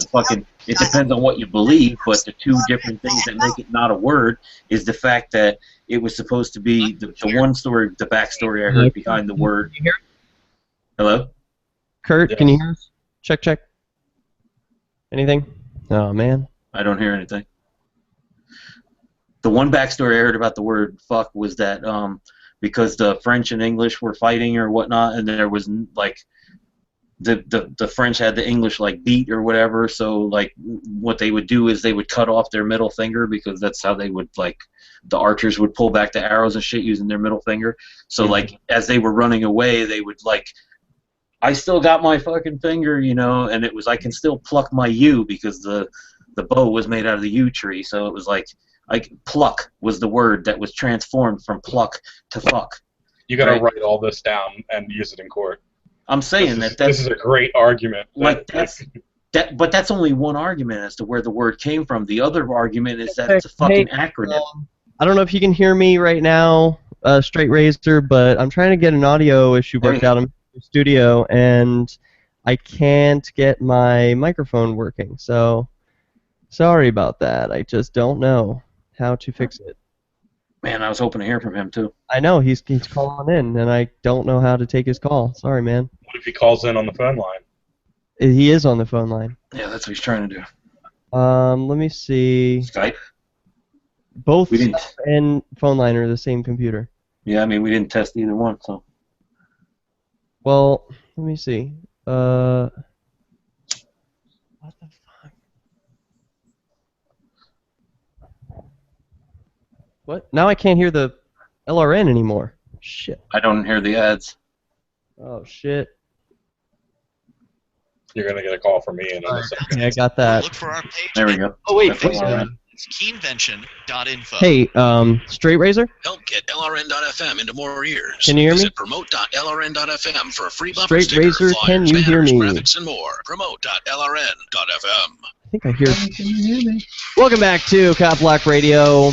depends on what you believe, but the two different things that make it not a word is the fact that it was supposed to be the one story, the backstory I heard behind the word. Hello? Kurt, yes. Can you hear us? Check. Anything? Oh, man. I don't hear anything. The one backstory I heard about the word fuck was that because the French and English were fighting or whatnot, and there was like the French had the English like beat or whatever, so like what they would do is they would cut off their middle finger because that's how they would, like, the archers would pull back the arrows and shit using their middle finger. So like as they were running away, they would like, I still got my fucking finger, you know, and it was, I can still pluck my yew because the bow was made out of the yew tree, so it was like Like, pluck was the word that was transformed from pluck to fuck. You got to right? write all this down and use it in court. I'm saying this is a great argument. Like but that's only one argument as to where the word came from. The other argument is that it's a fucking acronym. I don't know if you can hear me right now, Straight Razor, but I'm trying to get an audio issue worked out in the studio, and I can't get my microphone working. So, sorry about that. I just don't know how to fix it. Man, I was hoping to hear from him, too. I know, he's calling in, and I don't know how to take his call. Sorry, man. What if he calls in on the phone line? He is on the phone line. Yeah, that's what he's trying to do. Let me see. Skype? Both Skype and phone line are the same computer. Yeah, I mean, we didn't test either one, so. Well, let me see. What the fuck? What? Now I can't hear the LRN anymore. Shit. I don't hear the ads. Oh, shit. You're going to get a call from me in a second. Yeah, I got that. Look for our page. There we go. Oh, wait. It's keenvention.info. Hey, Straight Razor? Help get LRN.FM into more ears. Can you hear me? Visit promote.lrn.fm for a free bumper Straight sticker, Razor, flyers, can you hear banners, me? graphics, and more. Promote.lrn.fm. I think I hear. Can you hear me? Welcome back to CopBlock Radio.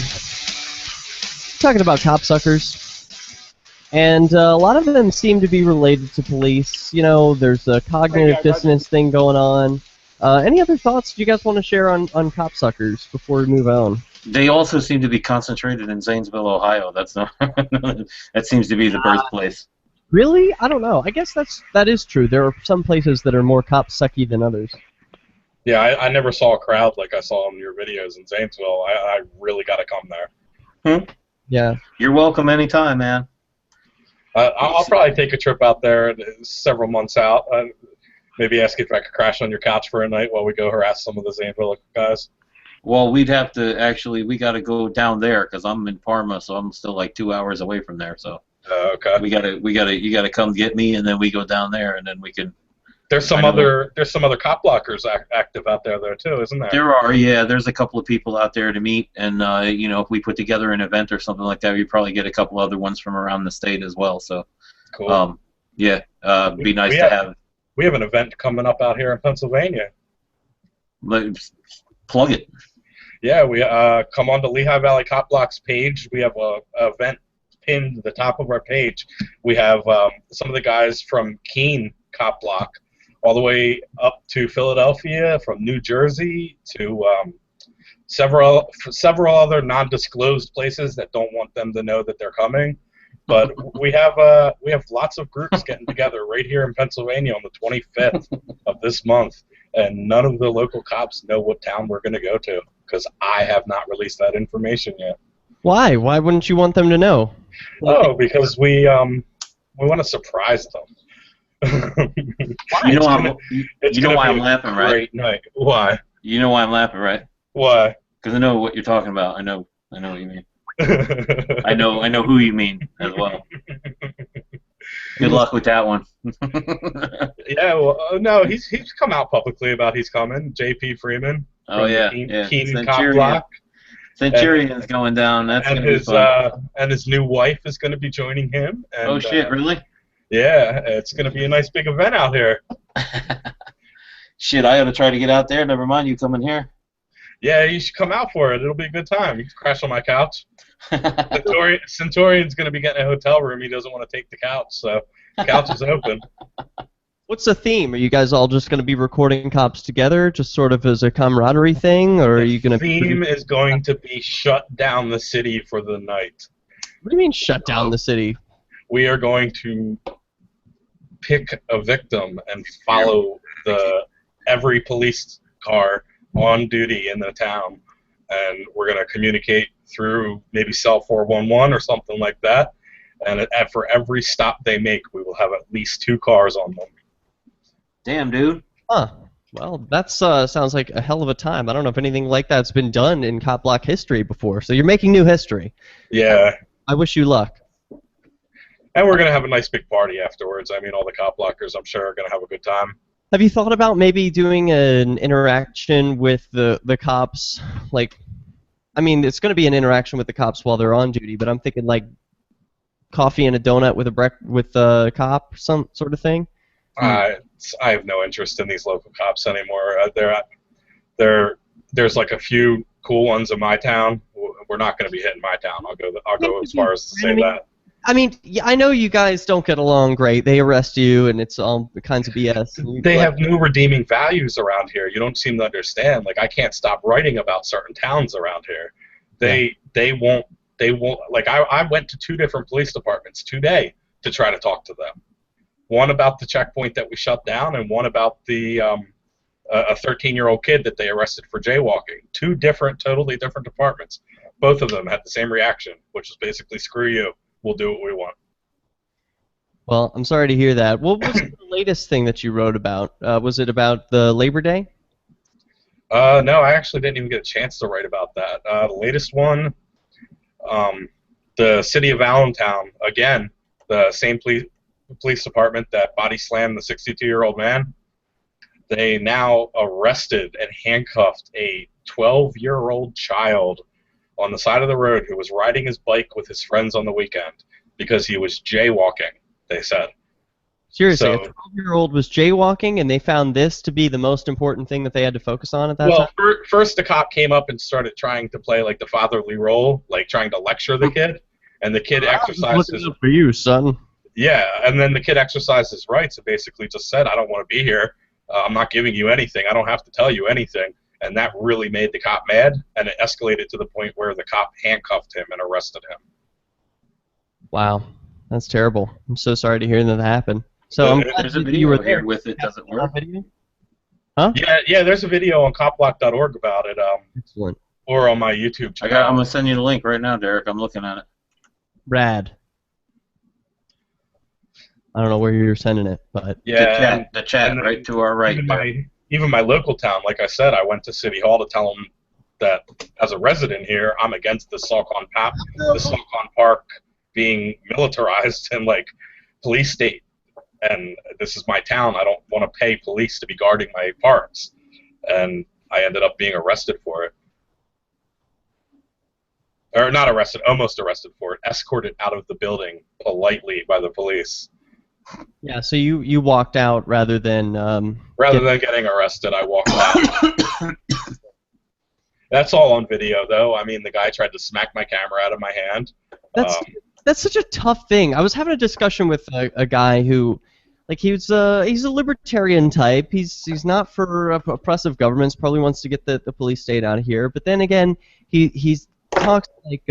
Talking about copsuckers. And a lot of them seem to be related to police. You know, there's a cognitive dissonance thing going on. Any other thoughts you guys want to share on copsuckers before we move on? They also seem to be concentrated in Zanesville, Ohio. That's not that seems to be the birthplace. Really? I don't know. I guess that is true. There are some places that are more copsucky than others. Yeah, I never saw a crowd like I saw in your videos in Zanesville. I really got to come there. Yeah. You're welcome anytime, man. I'll probably take a trip out there several months out. Maybe ask if I could crash on your couch for a night while we go harass some of the Zanesville guys. Well, we'd have to we got to go down there because I'm in Parma, so I'm still like 2 hours away from there. So okay. You gotta come get me, and then we go down there, and then we can. There's some other cop blockers active out there though too, isn't there? There are, yeah. There's a couple of people out there to meet, and you know, if we put together an event or something like that, we probably get a couple other ones from around the state as well. So, cool. Yeah, be nice to have. We have an event coming up out here in Pennsylvania. Plug it. Yeah, we come on to Lehigh Valley Cop Block's page. We have a event pinned to the top of our page. We have some of the guys from Keene Cop Block, all the way up to Philadelphia, from New Jersey to several other non-disclosed places that don't want them to know that they're coming. But we have lots of groups getting together right here in Pennsylvania on the 25th of this month, and none of the local cops know what town we're going to go to because I have not released that information yet. Why? Why wouldn't you want them to know? Oh, because we want to surprise them. You know why I'm laughing, right? Great night. Why? You know why I'm laughing, right? Why? Because I know what you're talking about. I know what you mean. I know who you mean as well. Good luck with that one. Yeah, well, no, he's come out publicly about he's coming. J.P. Freeman. Oh yeah, Keene Cop Block. Centurion's going down. That's and gonna be fun. And his new wife is going to be joining him. And, oh shit, really? Yeah, it's going to be a nice big event out here. Shit, I got to try to get out there. Never mind you coming here. Yeah, you should come out for it. It'll be a good time. You can crash on my couch. Centurion's going to be getting a hotel room. He doesn't want to take the couch, so the couch is open. What's the theme? Are you guys all just going to be recording cops together, just sort of as a camaraderie thing, or are you going to? The theme is going to be shut down the city for the night. What do you mean shut down the city? We are going to pick a victim and follow every police car on duty in the town, and we're going to communicate through maybe cell 411 or something like that, and for every stop they make, we will have at least 2 cars on them. Damn, dude. Huh. Well, that sounds like a hell of a time. I don't know if anything like that's been done in Cop Block history before, so you're making new history. Yeah. I wish you luck. And we're going to have a nice big party afterwards. I mean, all the cop blockers, I'm sure, are going to have a good time. Have you thought about maybe doing an interaction with the cops? Like, I mean, it's going to be an interaction with the cops while they're on duty, but I'm thinking like coffee and a donut with a cop, some sort of thing. I have no interest in these local cops anymore. There's like a few cool ones in my town. We're not going to be hitting my town. I'll go as far as to say that. I mean, yeah, I know you guys don't get along great. They arrest you, and it's all kinds of BS. They have no redeeming values around here. You don't seem to understand. Like, I can't stop writing about certain towns around here. They won't. Like, I went to 2 different police departments today to try to talk to them. One about the checkpoint that we shut down, and one about the a 13-year-old kid that they arrested for jaywalking. 2 totally different departments. Both of them had the same reaction, which is basically, screw you. We'll do what we want. Well, I'm sorry to hear that. What was the latest thing that you wrote about? Was it about the Labor Day? No, I actually didn't even get a chance to write about that. The latest one, the city of Allentown, again, the same police department that body slammed the 62-year-old man, they now arrested and handcuffed a 12-year-old child on the side of the road who was riding his bike with his friends on the weekend because he was jaywalking, they said. Seriously, a 12-year-old was jaywalking, and they found this to be the most important thing that they had to focus on at that time? Well, first the cop came up and started trying to play like the fatherly role, like trying to lecture the kid, and the kid exercised his... for you, son. Yeah, and then the kid exercised his rights and basically just said, I don't want to be here. I'm not giving you anything. I don't have to tell you anything. And that really made the cop mad, and it escalated to the point where the cop handcuffed him and arrested him. Wow, that's terrible. I'm so sorry to hear that happen. So there's a video here with it. Does it work? Huh? Yeah. There's a video on CopBlock.org about it. Excellent. Or on my YouTube channel. I'm gonna send you the link right now, Derek. I'm looking at it. Rad. I don't know where you're sending it, but yeah, the chat right to our right. Even my local town, like I said, I went to City Hall to tell them that as a resident here, I'm against the Salcon Park being militarized and like police state, and this is my town. I don't want to pay police to be guarding my parks, and I ended up being arrested for it. Or not arrested, almost arrested for it. Escorted out of the building politely by the police. Yeah, so you walked out rather than getting arrested. I walked out. That's all on video, though. I mean, the guy tried to smack my camera out of my hand. That's such a tough thing. I was having a discussion with a guy who, like, he's a libertarian type. He's not for oppressive governments. Probably wants to get the police state out of here. But then again, he talks like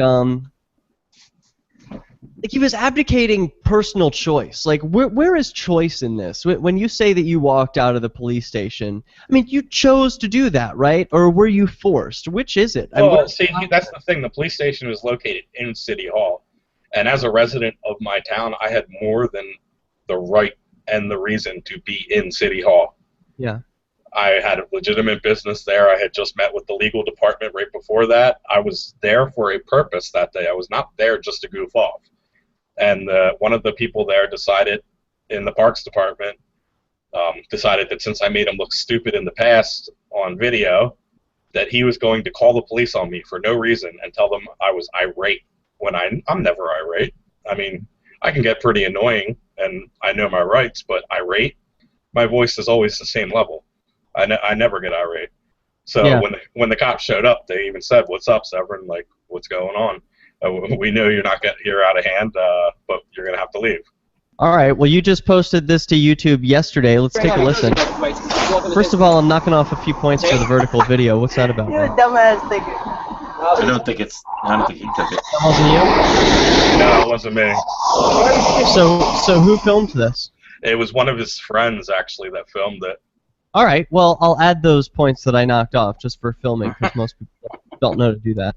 he was abdicating personal choice. Like, where is choice in this? When you say that you walked out of the police station, I mean, you chose to do that, right? Or were you forced? Which is it? Well, see, that's the thing. The police station was located in City Hall. And as a resident of my town, I had more than the right and the reason to be in City Hall. Yeah. I had a legitimate business there. I had just met with the legal department right before that. I was there for a purpose that day. I was not there just to goof off. And one of the people there decided, in the Parks Department, decided that since I made him look stupid in the past on video, that he was going to call the police on me for no reason and tell them I was irate. When I'm never irate. I mean, I can get pretty annoying, and I know my rights, but irate, my voice is always the same level. I never get irate. So Yeah. when the cops showed up, they even said, "What's up, Severin? Like, what's going on? We know you're not you're out of hand, but you're gonna have to leave." All right. Well, you just posted this to YouTube yesterday. Let's take a listen. First of all, I'm knocking off a few points for the vertical video. What's that about? You're a dumbass nigga. I don't think he took it. That wasn't you? No, it wasn't me. So who filmed this? It was one of his friends, actually, that filmed it. All right. Well, I'll add those points that I knocked off just for filming, because most people don't know to do that.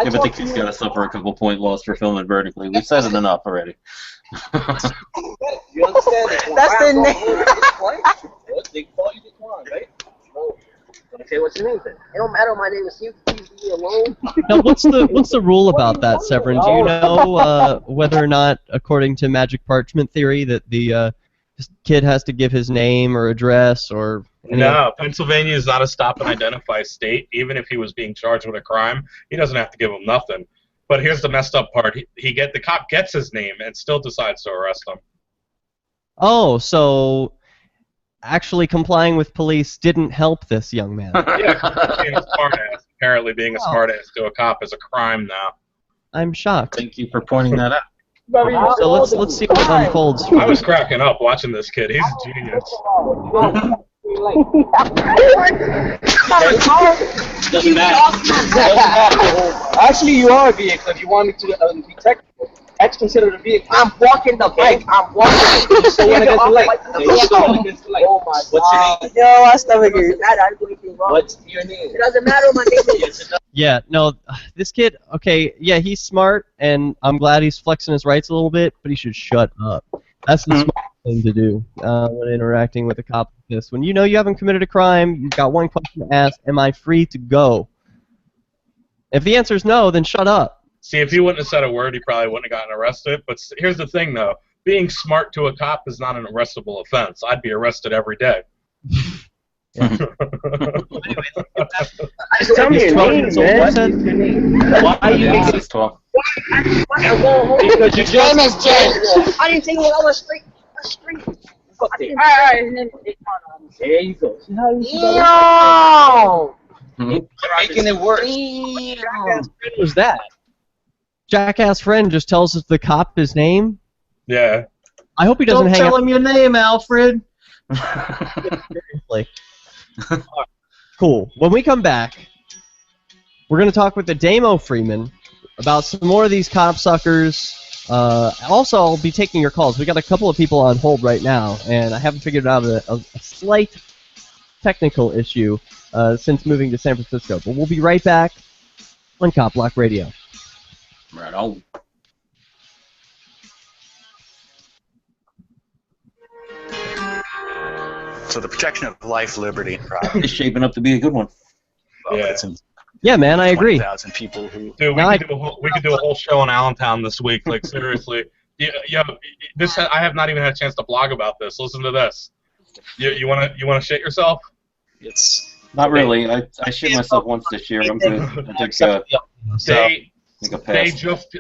Yeah, but he's got to suffer a couple point loss for filming vertically. We've said it enough already. You understand that? That's the name. They call you decline, right? Okay, what's your name then? It don't matter. My name is Hugh. Please leave me alone. Now, what's the rule about that, Severin? Do you know whether or not, according to magic parchment theory, that the This kid has to give his name or address or... No, Pennsylvania is not a stop and identify state. Even if he was being charged with a crime, he doesn't have to give him nothing. But here's the messed up part. The cop gets his name and still decides to arrest him. Oh, so actually complying with police didn't help this young man. Yeah, being a smartass. Apparently being a smartass to a cop is a crime now. I'm shocked. Thank you for pointing that out. So let's see what unfolds. I was cracking up watching this kid. He's a genius. Doesn't matter. Actually, you are a vehicle. If you want me to be technical, that's considered a vehicle. I'm walking the bike. I'm walking. So when it gets late. Oh my God. Yo, I stomach it. What's your name? It doesn't matter what my name is. Yeah, no, this kid, okay, yeah, he's smart, and I'm glad he's flexing his rights a little bit, but he should shut up. That's the smart thing to do when interacting with a cop like this. When you know you haven't committed a crime, you've got one question to ask, am I free to go? If the answer is no, then shut up. See, if he wouldn't have said a word, he probably wouldn't have gotten arrested. But here's the thing, though. Being smart to a cop is not an arrestable offense. I'd be arrested every day. Tell me your name, man. Why are you making 12? Because your name is James. I didn't take it on the street. Alright, there you go. See how you You're making it worse. What was that? Jackass friend just tells us the cop his name? Yeah. I hope he doesn't Don't hang tell up. him your name, Alfred. Seriously. Cool. When we come back, we're going to talk with Ademo Freeman about some more of these CopSuckers. Also, I'll be taking your calls. We got a couple of people on hold right now, and I haven't figured out a slight technical issue since moving to San Francisco. But we'll be right back on CopBlock Radio. Right on. So the protection of life, liberty, and property. It's shaping up to be a good one. Yeah. Yeah, man, I agree. 20,000 people who. Dude, we could do a whole show on Allentown this week. Like seriously, I have not even had a chance to blog about this. Listen to this. You wanna shit yourself? It's not really. I shit myself once this year. I'm good. I think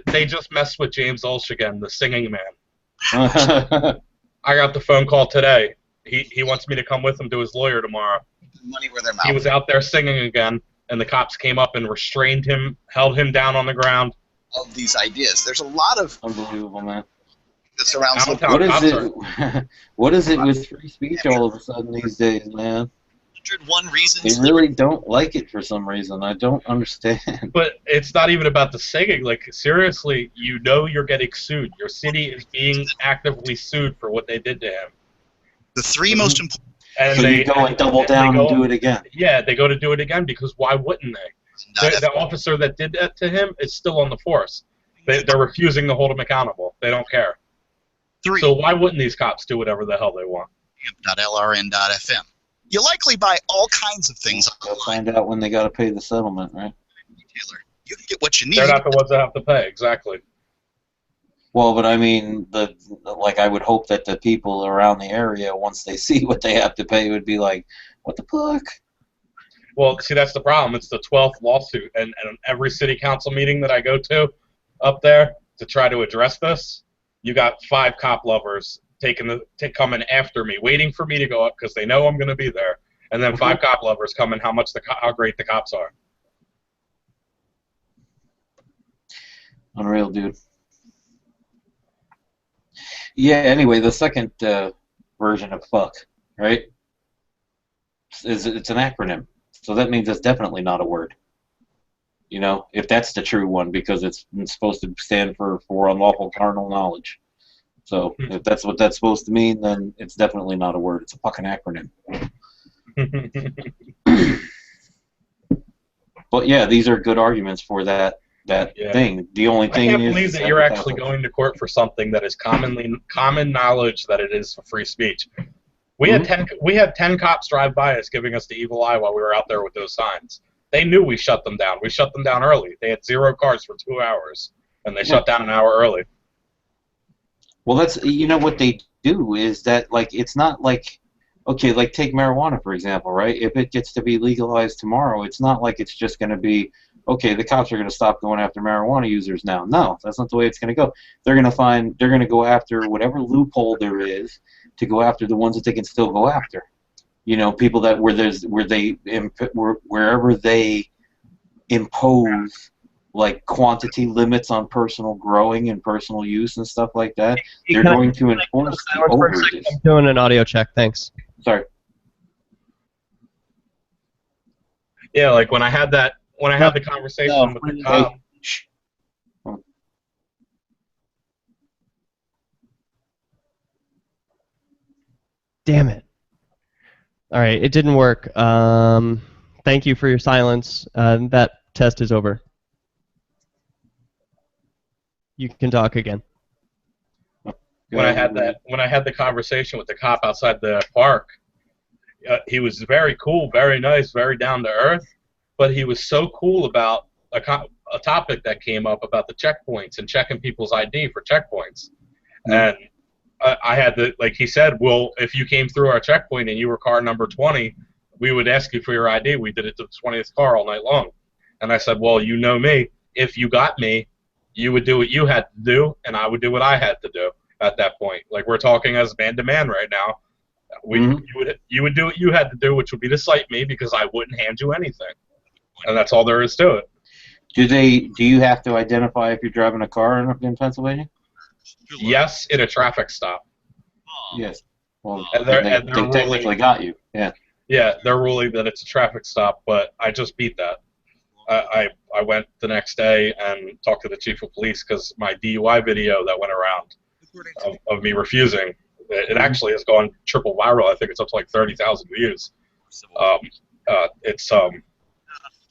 They just messed with James Olsh again, the singing man. I got the phone call today. He wants me to come with him to his lawyer tomorrow. Money where their mouth. He was out there singing again, and the cops came up and restrained him, held him down on the ground. Of these ideas, there's a lot of unbelievable, man. That surrounds the what is it? What is it with free speech all of a sudden these days, man? 101 reasons. They really don't like it for some reason. I don't understand. But it's not even about the singing. Like, seriously, you know you're getting sued. Your city is being actively sued for what they did to him. The three most important. And so you go and double down and do it again. Yeah, they go to do it again because why wouldn't they? The officer that did that to him is still on the force. They're refusing to hold him accountable. They don't care. So why wouldn't these cops do whatever the hell they want? .lrn.fm. You likely buy all kinds of things They'll find out when they got to pay the settlement, right? Taylor, you can get what you need. They're not the ones that have to pay, exactly. Well, but I mean, I would hope that the people around the area, once they see what they have to pay, would be like, what the fuck? Well, see, that's the problem. It's the 12th lawsuit, and every city council meeting that I go to up there to try to address this, you got 5 cop lovers coming after me, waiting for me to go up because they know I'm going to be there, and then 5 cop lovers coming how great the cops are. Unreal, dude. Yeah, anyway, the second version of fuck, right? It's an acronym. So that means it's definitely not a word. You know, if that's the true one, because it's supposed to stand for unlawful carnal knowledge. So if that's what that's supposed to mean, then it's definitely not a word. It's a fucking acronym. But yeah, these are good arguments for that thing. The only thing I can't believe that you're actually going to court for something that is common knowledge that it is for free speech. We had 10 cops drive by us giving us the evil eye while we were out there with those signs. They knew we shut them down. We shut them down early. They had 0 cars for 2 hours, and they shut down an hour early. Well, that's, you know what they do is that, like, it's not like, okay, like take marijuana for example, right? If it gets to be legalized tomorrow, it's not like it's just going to be, okay, the cops are going to stop going after marijuana users now. No, that's not the way it's going to go. They're going to go after whatever loophole there is to go after the ones that they can still go after. You know, people that wherever they impose like quantity limits on personal growing and personal use and stuff like that, they're going to enforce the overages. I'm doing an audio check. Thanks. Sorry. Yeah, like when I had the conversation with the cop. Damn it. All right, it didn't work. Thank you for your silence. That test is over. You can talk again. When I had the conversation with the cop outside the park, he was very cool, very nice, very down to earth, but he was so cool about a topic that came up about the checkpoints and checking people's ID for checkpoints. And I had to, like he said, well, if you came through our checkpoint and you were car number 20, we would ask you for your ID. We did it to the 20th car all night long. And I said, well, you know me. If you got me, you would do what you had to do, and I would do what I had to do at that point. Like, we're talking as man to man right now. You would do what you had to do, which would be to cite me because I wouldn't hand you anything. And that's all there is to it. Do you have to identify if you're driving a car in Pennsylvania? Yes, in a traffic stop. Yes. Well, they technically got you. Yeah. Yeah, they're ruling that it's a traffic stop, but I just beat that. I went the next day and talked to the chief of police because my DUI video that went around of me refusing, it actually has gone triple viral. I think it's up to like 30,000 views.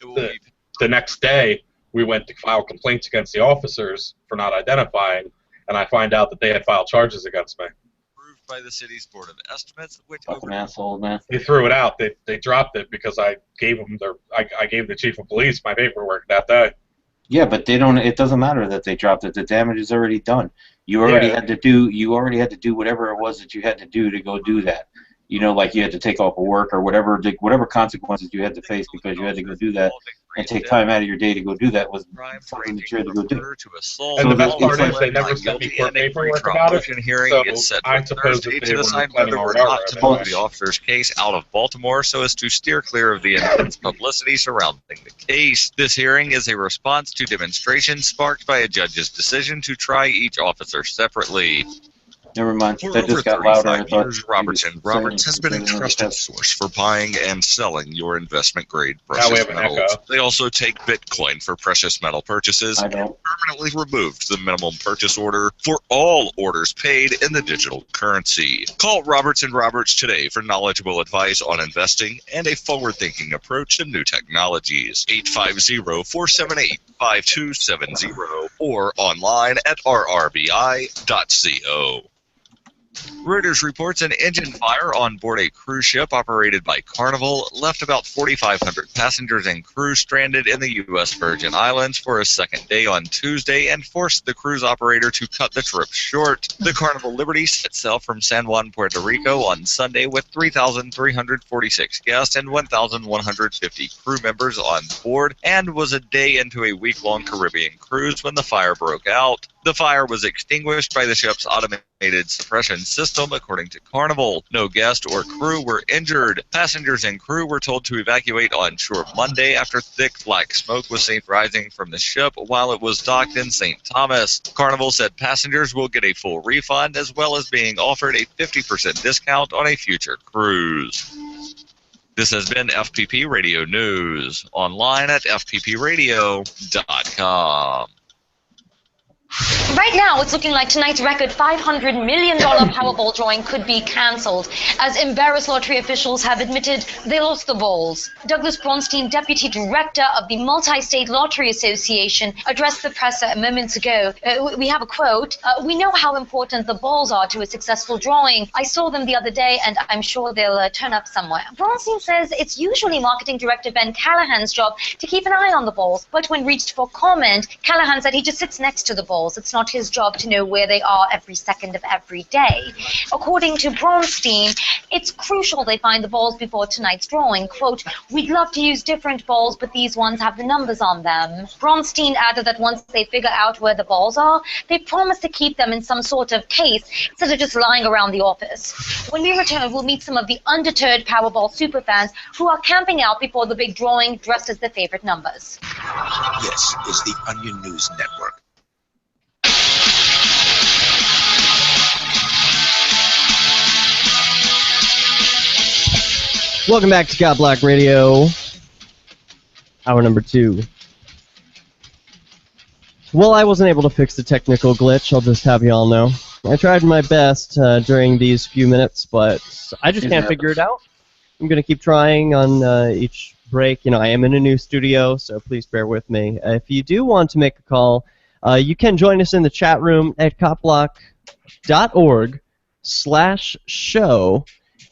The next day, we went to file complaints against the officers for not identifying, and I find out that they had filed charges against me. By the city's board of estimates, which fucking asshole, man. They threw it out. They dropped it because I gave them I gave the chief of police my paperwork that day. Yeah, but they don't. It doesn't matter that they dropped it. The damage is already done. You already had to do. You already had to do whatever it was that you had to do to go do that. You know, like you had to take off of work or whatever consequences you had to face because you had to go do that and take time out of your day to go do that was something that you had to go do. And the best part is they never sent me court paperwork about it. Hearing is set for Thursday to decide whether or not to move the officer's case out of Baltimore so as to steer clear of the intense publicity surrounding the case. This hearing is a response to demonstrations sparked by a judge's decision to try each officer separately. Never mind. For That over just got louder. 35 years, Roberts has been a trusted source for buying and selling your investment-grade precious metals. They also take Bitcoin for precious metal purchases and permanently removed the minimum purchase order for all orders paid in the digital currency. Call Roberts & Roberts today for knowledgeable advice on investing and a forward-thinking approach to new technologies. 850-478-5270 or online at rrbi.co. Reuters reports an engine fire on board a cruise ship operated by Carnival left about 4,500 passengers and crew stranded in the U.S. Virgin Islands for a second day on Tuesday and forced the cruise operator to cut the trip short. The Carnival Liberty set sail from San Juan, Puerto Rico on Sunday with 3,346 guests and 1,150 crew members on board and was a day into a week-long Caribbean cruise when the fire broke out. The fire was extinguished by the ship's automated suppression system, according to Carnival. No guest or crew were injured. Passengers and crew were told to evacuate on shore Monday after thick black smoke was seen rising from the ship while it was docked in St. Thomas. Carnival said passengers will get a full refund as well as being offered a 50% discount on a future cruise. This has been FPP Radio News, online at fppradio.com. Right now, it's looking like tonight's record $500 million Powerball drawing could be cancelled, as embarrassed lottery officials have admitted they lost the balls. Douglas Bronstein, deputy director of the Multi-State Lottery Association, addressed the press moments ago. We have a quote, "We know how important the balls are to a successful drawing. I saw them the other day, and I'm sure they'll turn up somewhere." Bronstein says it's usually marketing director Ben Callahan's job to keep an eye on the balls, but when reached for comment, Callahan said he just sits next to the balls. balls. It's not his job to know where they are every second of every day. According to Bronstein, it's crucial they find the balls before tonight's drawing. Quote, "We'd love to use different balls, but these ones have the numbers on them." Bronstein added that once they figure out where the balls are, they promise to keep them in some sort of case instead of just lying around the office. When we return, we'll meet some of the undeterred Powerball superfans who are camping out before the big drawing dressed as their favorite numbers. This is the Onion News Network. Welcome back to CopBlock Radio, hour number 2. Well, I wasn't able to fix the technical glitch, I'll just have you all know. I tried my best during these few minutes, but I just can't figure it out. I'm going to keep trying on each break. You know, I am in a new studio, so please bear with me. If you do want to make a call, you can join us in the chat room at copblock.org/show.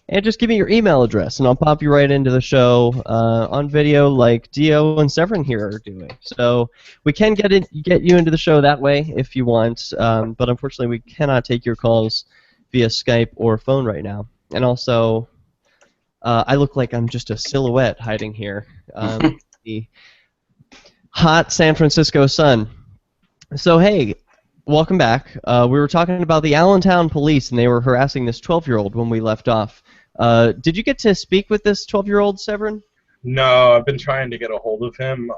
And just give me your email address, and I'll pop you right into the show on video like Dio and Severin here are doing. So we can get you into the show that way if you want, but unfortunately we cannot take your calls via Skype or phone right now. And also, I look like I'm just a silhouette hiding here. The hot San Francisco sun. So hey, welcome back. We were talking about the Allentown Police, and they were harassing this 12-year-old when we left off. Did you get to speak with this 12-year-old, Severin? No, I've been trying to get a hold of him.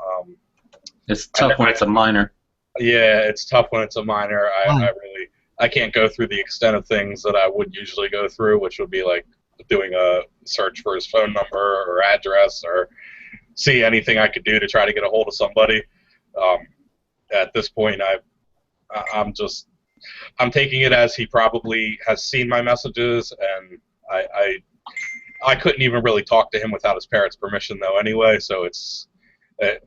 It's tough when it's a minor. Yeah, it's tough when it's a minor. I can't go through the extent of things that I would usually go through, which would be like doing a search for his phone number or address or see anything I could do to try to get a hold of somebody. At this point, I'm taking it as he probably has seen my messages, and I couldn't even really talk to him without his parents' permission, though. Anyway, so the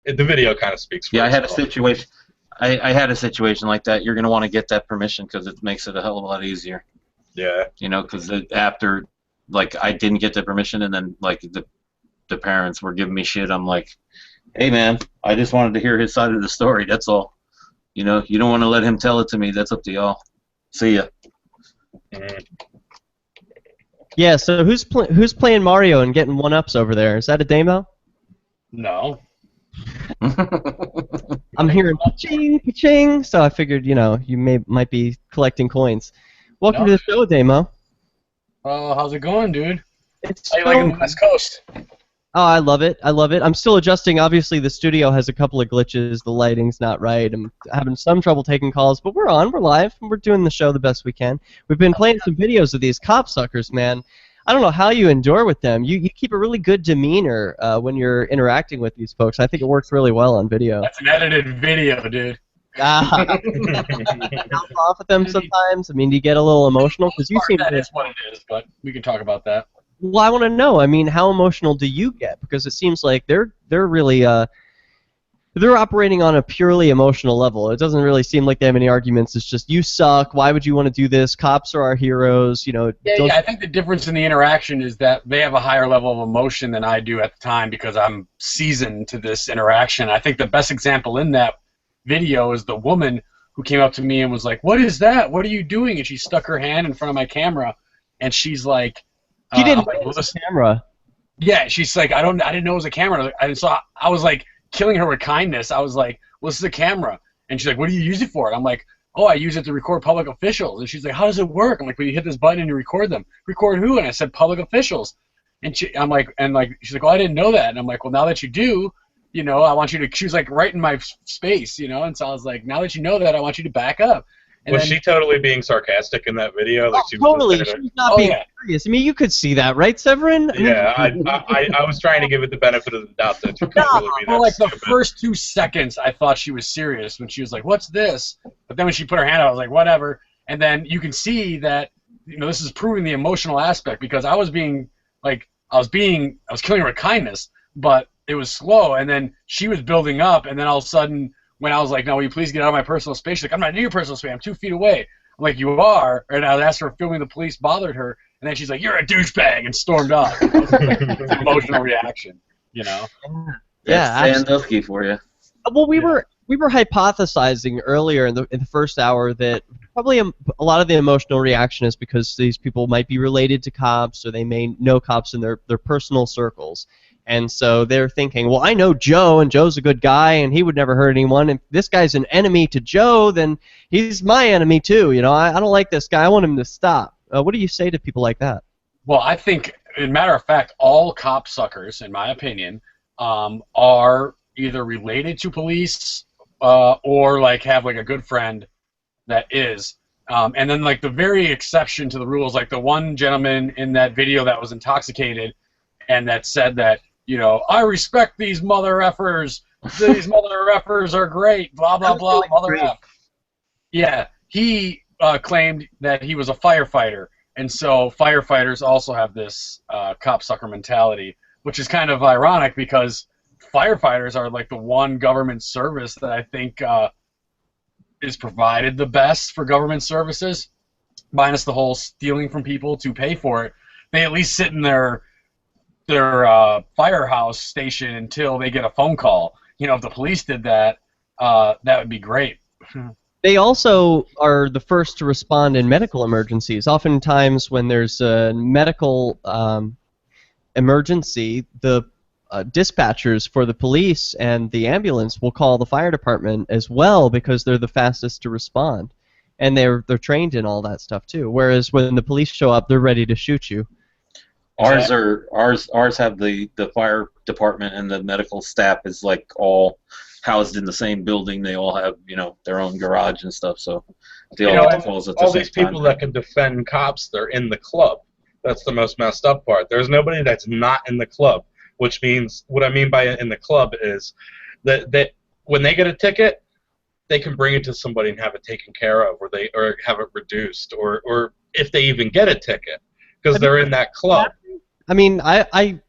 video kind of speaks for itself. I had a situation. I had a situation like that. You're going to want to get that permission because it makes it a hell of a lot easier. Yeah. You know, because after, like, I didn't get the permission, and then like the parents were giving me shit. I'm like, hey man, I just wanted to hear his side of the story. That's all. You know, you don't want to let him tell it to me. That's up to y'all. See ya. Yeah. So who's playing Mario and getting 1-ups over there? Is that Ademo? No. I'm hearing pa-ching, pa-ching, so I figured, you know, you might be collecting coins. Welcome to the show, Ademo. How's it going, dude? It's How you liking the West Coast? Oh, I love it. I love it. I'm still adjusting. Obviously, the studio has a couple of glitches. The lighting's not right. I'm having some trouble taking calls, but we're on. We're live. We're doing the show the best we can. We've been playing some videos of these CopSuckers, man. I don't know how you endure with them. You keep a really good demeanor when you're interacting with these folks. I think it works really well on video. That's an edited video, dude. Off with them sometimes. I mean, do you get a little emotional? Because you seem that is what it is, but we can talk about that. Well, I want to know. I mean, how emotional do you get? Because it seems like they're really they're operating on a purely emotional level. It doesn't really seem like they have any arguments. It's just, you suck. Why would you want to do this? Cops are our heroes. You know. Yeah. I think the difference in the interaction is that they have a higher level of emotion than I do at the time because I'm seasoned to this interaction. I think the best example in that video is the woman who came up to me and was like, "What is that? What are you doing?" And she stuck her hand in front of my camera, and she's like, "You didn't know it was a camera." Yeah, she's like, I didn't know it was a camera. And so I was like, killing her with kindness. I was like, well, this is a camera. And she's like, what do you use it for? And I'm like, oh, I use it to record public officials. And she's like, how does it work? I'm like, well, you hit this button and you record them. Record who? And I said, public officials. And she's like, oh, I didn't know that. And I'm like, well, now that you do, you know, I want you to, she was like right in my space, you know, and so I was like, now that you know that, I want you to back up. And was she totally being sarcastic in that video? Like she was totally. She's not being serious. I mean, you could see that, right, Severin? Yeah, I was trying to give it the benefit of the doubt that she couldn't really be that like stupid. The first 2 seconds, I thought she was serious when she was like, what's this? But then when she put her hand out, I was like, whatever. And then you can see that, you know, this is proving the emotional aspect because I was being, like, I was killing her with kindness, but it was slow. And then she was building up, and then all of a sudden, when I was like, no, will you please get out of my personal space? She's like, I'm not in your personal space. I'm 2 feet away. I'm like, you are. And I asked her if filming the police bothered her. And then she's like, you're a douchebag, and stormed off. It's an emotional reaction, you know? Yeah, Sandusky for you. Well, we were We were hypothesizing earlier in the first hour that probably a lot of the emotional reaction is because these people might be related to cops, or they may know cops in their personal circles. And so they're thinking, well, I know Joe, and Joe's a good guy, and he would never hurt anyone. And if this guy's an enemy to Joe, then he's my enemy too. You know, I don't like this guy. I want him to stop. What do you say to people like that? Well, I think, as a matter of fact, all cop suckers, in my opinion, are either related to police or like have like a good friend that is. And then like the very exception to the rules, like the one gentleman in that video that was intoxicated and that said that, you know, I respect these mother effers. These mother effers are great. Blah blah blah. Mother eff. Yeah, he claimed that he was a firefighter, and so firefighters also have this cop sucker mentality, which is kind of ironic because firefighters are like the one government service that I think is provided the best for government services, minus the whole stealing from people to pay for it. They at least sit in their firehouse station until they get a phone call. You know, if the police did that, that would be great. They also are the first to respond in medical emergencies. Oftentimes when there's a medical emergency, the dispatchers for the police and the ambulance will call the fire department as well because they're the fastest to respond. And they're trained in all that stuff too. Whereas when the police show up, they're ready to shoot you. Ours have the fire department and the medical staff is like all housed in the same building. They all have, you know, their own garage and stuff, so they all have calls at the all same these people time. that can defend cops, they're in the club. That's the most messed up part. There's nobody that's not in the club, which means, what I mean by in the club is that when they get a ticket, they can bring it to somebody and have it taken care of, or have it reduced, or if they even get a ticket, because they're in that club. I mean, I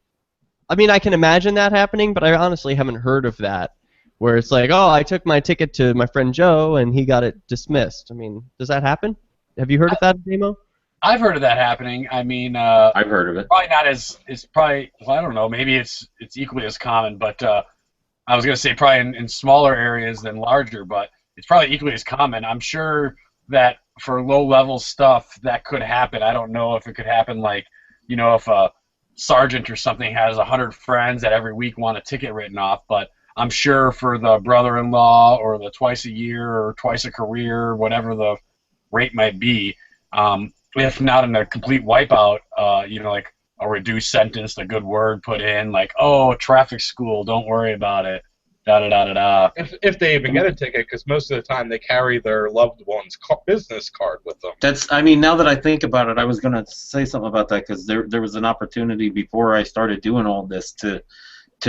can imagine that happening, but I honestly haven't heard of that, where it's like, oh, I took my ticket to my friend Joe and he got it dismissed. I mean, does that happen? Have you heard of that, Ademo? I've heard of that happening. I mean, I've heard of it. Probably not as probably. Well, I don't know. Maybe it's equally as common, but I was gonna say probably in smaller areas than larger, but it's probably equally as common. I'm sure that for low-level stuff that could happen. I don't know if it could happen like, you know, if a sergeant or something has 100 friends that every week want a ticket written off, but I'm sure for the brother-in-law or the twice a year or twice a career, whatever the rate might be, if not in a complete wipeout, you know, like a reduced sentence, a good word put in, like, oh, traffic school, don't worry about it, da-da-da-da-da. If they even get a ticket, because most of the time they carry their loved one's business card with them. I mean, now that I think about it, I was going to say something about that because there was an opportunity before I started doing all this to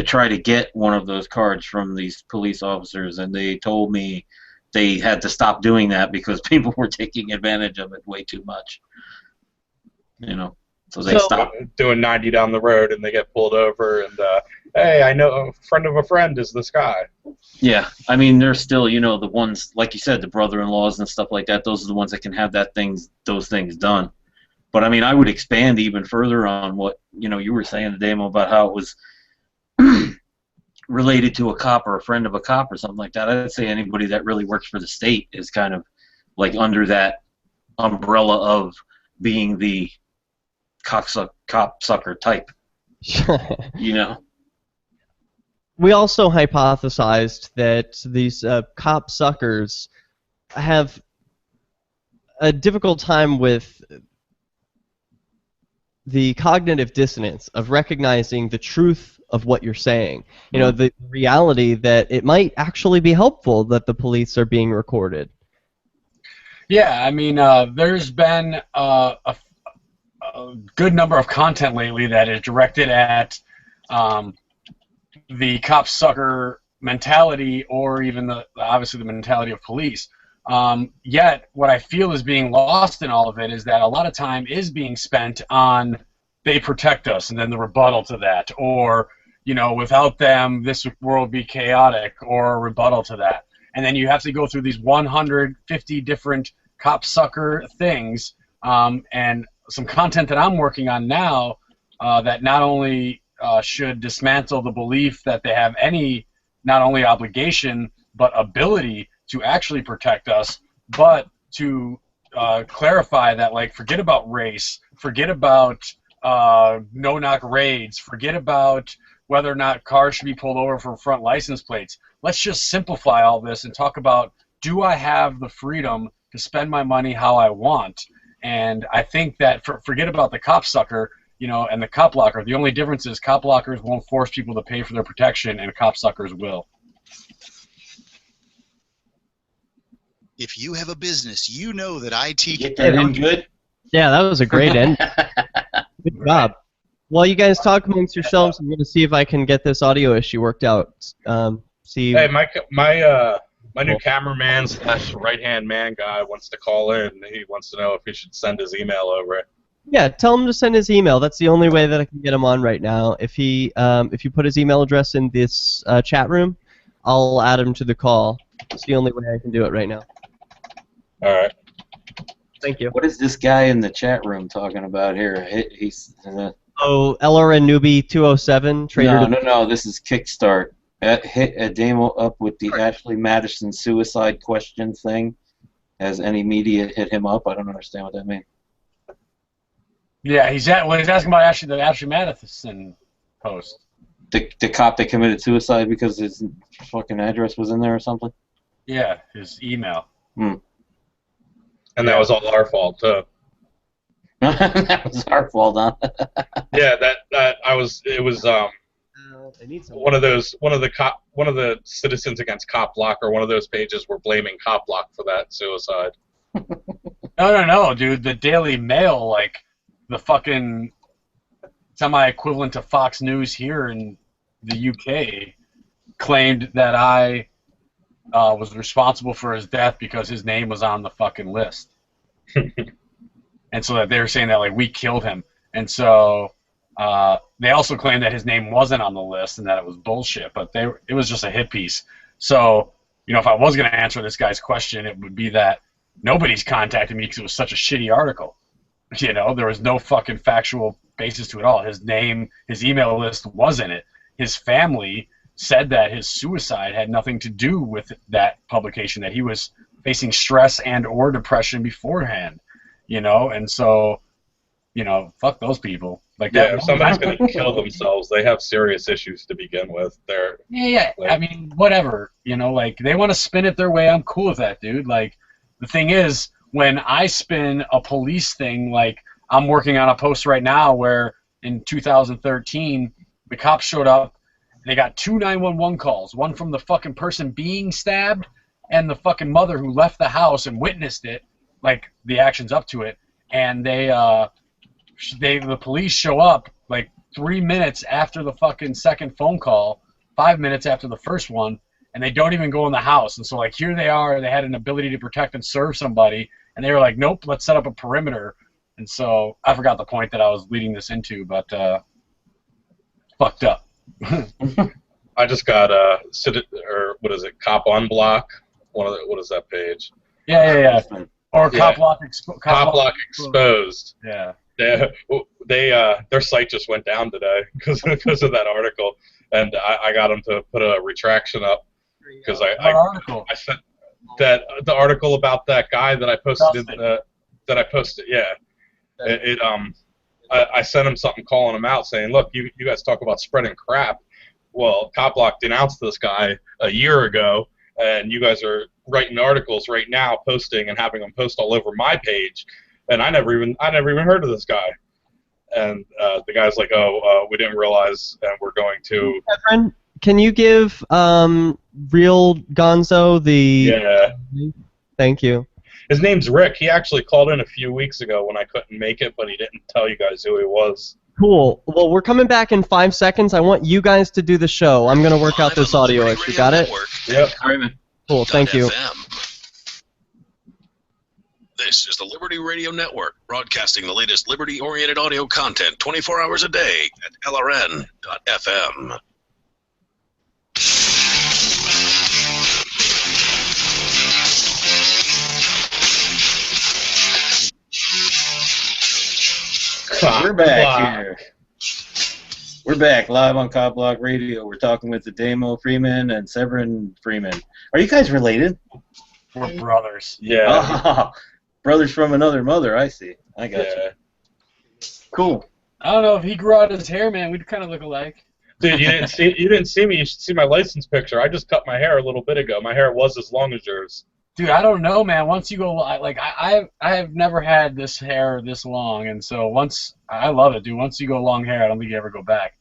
try to get one of those cards from these police officers, and they told me they had to stop doing that because people were taking advantage of it way too much. You know, so they stopped. Doing 90 down the road, and they get pulled over, and hey, I know a friend of a friend is this guy. Yeah, I mean, there's still, you know, the ones, like you said, the brother-in-laws and stuff like that, those are the ones that can have those things done. But, I mean, I would expand even further on what, you know, you were saying, Ademo, about how it was related to a cop or a friend of a cop or something like that. I'd say anybody that really works for the state is kind of, like, under that umbrella of being the cop sucker type, you know? We also hypothesized that these cop suckers have a difficult time with the cognitive dissonance of recognizing the truth of what you're saying. You know, the reality that it might actually be helpful that the police are being recorded. Yeah, I mean, there's been a good number of content lately that is directed at the cop sucker mentality, or even obviously the mentality of police. Yet, what I feel is being lost in all of it is that a lot of time is being spent on they protect us, and then the rebuttal to that, or, you know, without them, this world would be chaotic, or a rebuttal to that. And then you have to go through these 150 different cop sucker things, and some content that I'm working on now that not only should dismantle the belief that they have any, not only obligation, but ability to actually protect us, but to clarify that, like, forget about race, forget about no-knock raids, forget about whether or not cars should be pulled over for front license plates. Let's just simplify all this and talk about, do I have the freedom to spend my money how I want? And I think that, forget about the CopSucker, you know, and the CopBlocker. The only difference is CopBlockers won't force people to pay for their protection, and CopSuckers will. If you have a business, you know that IT... Get that in good? Yeah, that was a great end. Good job. While you guys talk amongst yourselves, I'm going to see if I can get this audio issue worked out. Hey, my new cameraman / right-hand man guy wants to call in. He wants to know if he should send his email over. Yeah, tell him to send his email. That's the only way that I can get him on right now. If you put his email address in this chat room, I'll add him to the call. It's the only way I can do it right now. All right. Thank you. What is this guy in the chat room talking about here? He's Oh, LRN Newbie 207 trader. No. This is Kickstart. Hit Ademo up with the Ashley Madison suicide question thing. Has any media hit him up? I don't understand what that means. Yeah, he's asking about the Ashley Madison post. The cop that committed suicide because his fucking address was in there or something? Yeah, his email. Hmm. And that was all our fault too. That was our fault, huh? Yeah, it was one of the Citizens Against CopBlock, or one of those pages were blaming CopBlock for that suicide. No, dude. The Daily Mail, like the fucking semi-equivalent to Fox News here in the UK, claimed that I was responsible for his death because his name was on the fucking list. And so that they were saying that, like, we killed him. And so they also claimed that his name wasn't on the list and that it was bullshit, but it was just a hit piece. So, you know, if I was going to answer this guy's question, it would be that nobody's contacted me because it was such a shitty article. You know, there was no fucking factual basis to it all. His name, his email list was in it. His family said that his suicide had nothing to do with that publication, that he was facing stress and or depression beforehand. You know, and so, you know, fuck those people. Like, yeah, if somebody's going to kill themselves, they have serious issues to begin with. Yeah. Like, I mean, whatever. You know, like, they want to spin it their way. I'm cool with that, dude. Like, the thing is, when I spin a police thing, like, I'm working on a post right now where in 2013, the cops showed up and they got 2 911 calls. One from the fucking person being stabbed and the fucking mother who left the house and witnessed it. Like, the actions up to it, and the police show up like 3 minutes after the fucking second phone call, 5 minutes after the first one, and they don't even go in the house. And so, like, here they are, they had an ability to protect and serve somebody, and they were like, nope, let's set up a perimeter. And so I forgot the point that I was leading this into, but fucked up. I just got Cop on Block. What is that page? Yeah. Or CopBlock Exposed. Yeah. Their site just went down today because of that article, and I got them to put a retraction up because I sent the article about that guy that I posted I sent him something calling him out saying, look, you guys talk about spreading crap. Well, CopBlock denounced this guy a year ago, and you guys are writing articles right now, posting and having them post all over my page, and I never even heard of this guy. And the guy's like, we didn't realize, and we're going to. Severin, can you give Real Gonzo the? Yeah. Thank you. His name's Rick. He actually called in a few weeks ago when I couldn't make it, but he didn't tell you guys who he was. Cool. Well, we're coming back in 5 seconds. I want you guys to do the show. I'm going to work out this audio issue. Got it? Yep. Cool. Thank you. This is the Liberty Radio Network, broadcasting the latest liberty-oriented audio content 24 hours a day at LRN.FM. We're back here. We're back live on CopBlock Radio. We're talking with Ademo Freeman and Severin Freeman. Are you guys related? We're brothers. Yeah. Oh, brothers from another mother. I see. I got you. Cool. I don't know if he grew out his hair, man. We'd kind of look alike. Dude, you didn't see me. You should see my license picture. I just cut my hair a little bit ago. My hair was as long as yours. Dude, I don't know, man. Once you go, like, I have never had this hair this long, and so once, I love it, dude. Once you go long hair, I don't think you ever go back.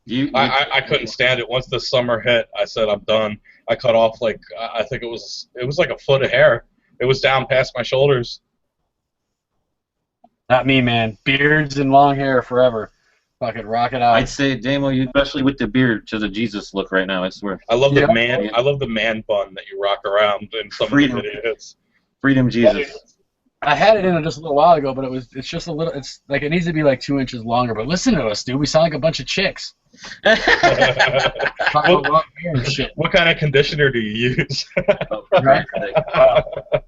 I couldn't stand it. Once the summer hit, I said I'm done. I cut off like I think it was like a foot of hair. It was down past my shoulders. Not me, man. Beards and long hair forever. Fucking rock it out. I'd say, Damo, you especially with the beard to the Jesus look right now. I swear. I love the man. I love the man bun that you rock around in some of the videos. Freedom Jesus. I had it in just a little while ago, but it's just a little. It's like it needs to be like 2 inches longer. But listen to us, dude. We sound like a bunch of chicks. What kind of conditioner do you use? Right?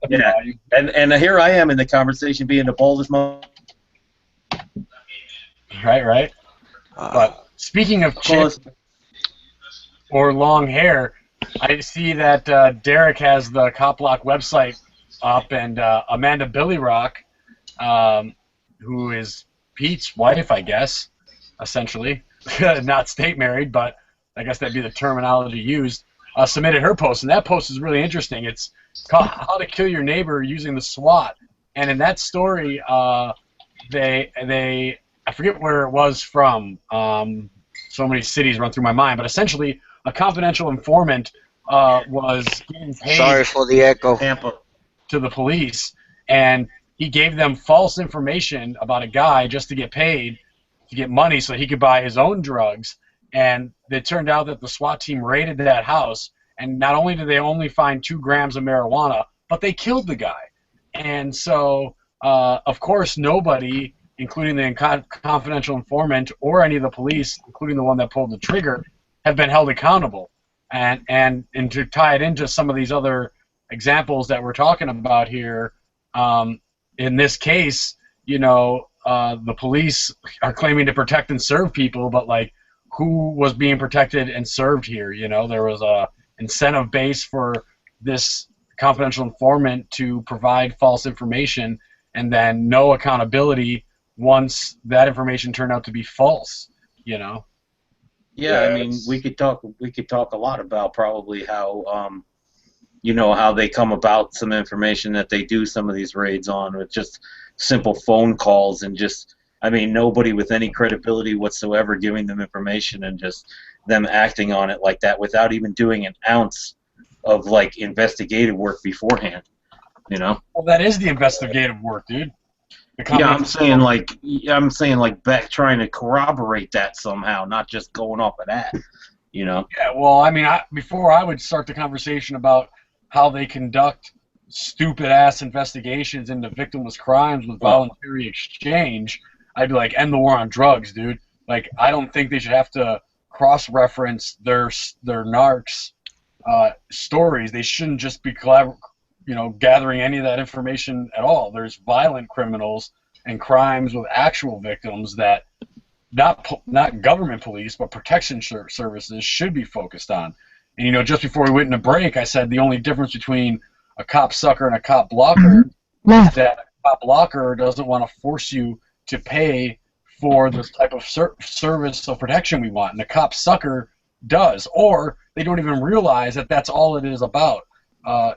Yeah. And here I am in the conversation being the boldest man. Right. But speaking of chicks or long hair, I see that Derrick has the CopBlock website up, and Amanda Billy Rock, who is Pete's wife, I guess, essentially, not state married, but I guess that'd be the terminology used, submitted her post, and that post is really interesting. It's called How to Kill Your Neighbor Using the SWAT, and in that story, they I forget where it was from. So many cities run through my mind, but essentially, a confidential informant was getting paid. Sorry for the echo. To the police, and he gave them false information about a guy just to get paid, to get money so he could buy his own drugs. And it turned out that the SWAT team raided that house, and not only did they only find 2 grams of marijuana, but they killed the guy. And so, of course, nobody, including the confidential informant or any of the police, including the one that pulled the trigger, have been held accountable. And to tie it into some of these other examples that we're talking about here, in this case, you know, the police are claiming to protect and serve people, but like, who was being protected and served here? You know, there was a incentive base for this confidential informant to provide false information, and then no accountability once that information turned out to be false. You know. Yeah, I mean, we could talk a lot about probably how you know, how they come about some information that they do some of these raids on with just simple phone calls, and just, I mean, nobody with any credibility whatsoever giving them information, and just them acting on it like that without even doing an ounce of like investigative work beforehand, you know. Well, that is the investigative work, dude. Yeah, I'm saying like back trying to corroborate that somehow, not just going off of that, you know. Yeah, well, I mean, before I would start the conversation about how they conduct stupid-ass investigations into victimless crimes with voluntary exchange, I'd be like, end the war on drugs, dude. Like, I don't think they should have to cross-reference their narcs stories. They shouldn't just be gathering any of that information at all. There's violent criminals and crimes with actual victims that not government police, but protection services should be focused on. And, you know, just before we went into break, I said the only difference between a cop sucker and a cop blocker is that a cop blocker doesn't want to force you to pay for this type of service of protection we want, and a cop sucker does, or they don't even realize that that's all it is about.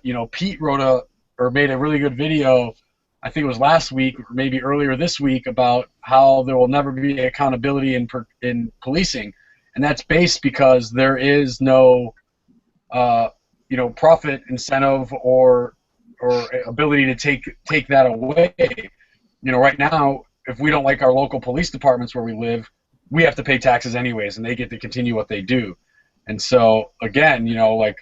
You know, Pete made a really good video, I think it was last week, or maybe earlier this week, about how there will never be accountability in policing, and that's based because there is no profit incentive or ability to take that away. You know, right now, if we don't like our local police departments where we live, we have to pay taxes anyways, and they get to continue what they do. And so, again, you know, like,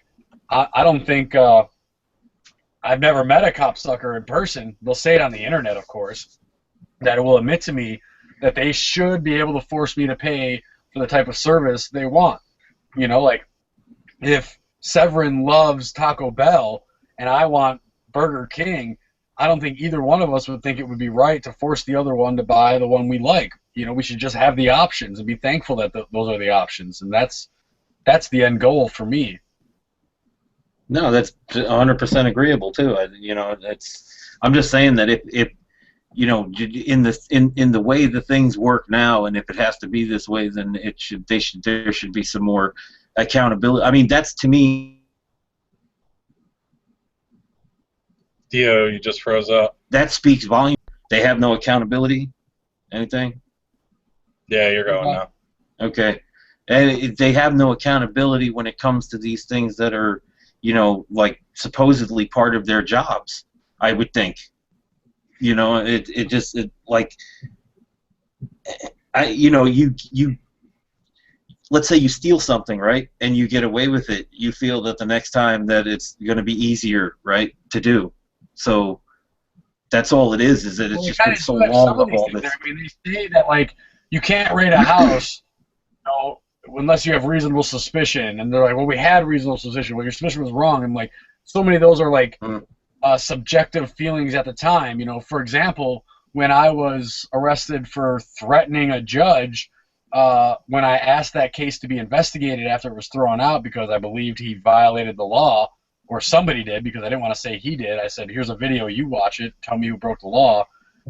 I don't think I've never met a cop sucker in person. They'll say it on the internet, of course, that it will admit to me that they should be able to force me to pay for the type of service they want. You know, like, if Severin loves Taco Bell and I want Burger King, I don't think either one of us would think it would be right to force the other one to buy the one we like. You know, we should just have the options and be thankful that those are the options, and that's the end goal for me. No, that's 100% agreeable too. I'm just saying that if you know, in the way the things work now, and if it has to be this way, then there should be some more accountability. I mean, that's to me. Dio, you just froze up. That speaks volume. They have no accountability. Anything? Yeah, you're going now. Okay, and they have no accountability when it comes to these things that are, you know, like supposedly part of their jobs. I would think. You know, let's say you steal something, right, and you get away with it. You feel that the next time that it's going to be easier, right, to do. So that's all it is that it's just been so long of all this. I mean, they say that, like, you can't raid a house, you know, unless you have reasonable suspicion. And they're like, well, we had reasonable suspicion. Well, your suspicion was wrong. And, like, so many of those are, like, subjective feelings at the time. You know, for example, when I was arrested for threatening a judge, when I asked that case to be investigated after it was thrown out because I believed he violated the law, or somebody did, because I didn't want to say he did. I said, here's a video, you watch it, tell me who broke the law.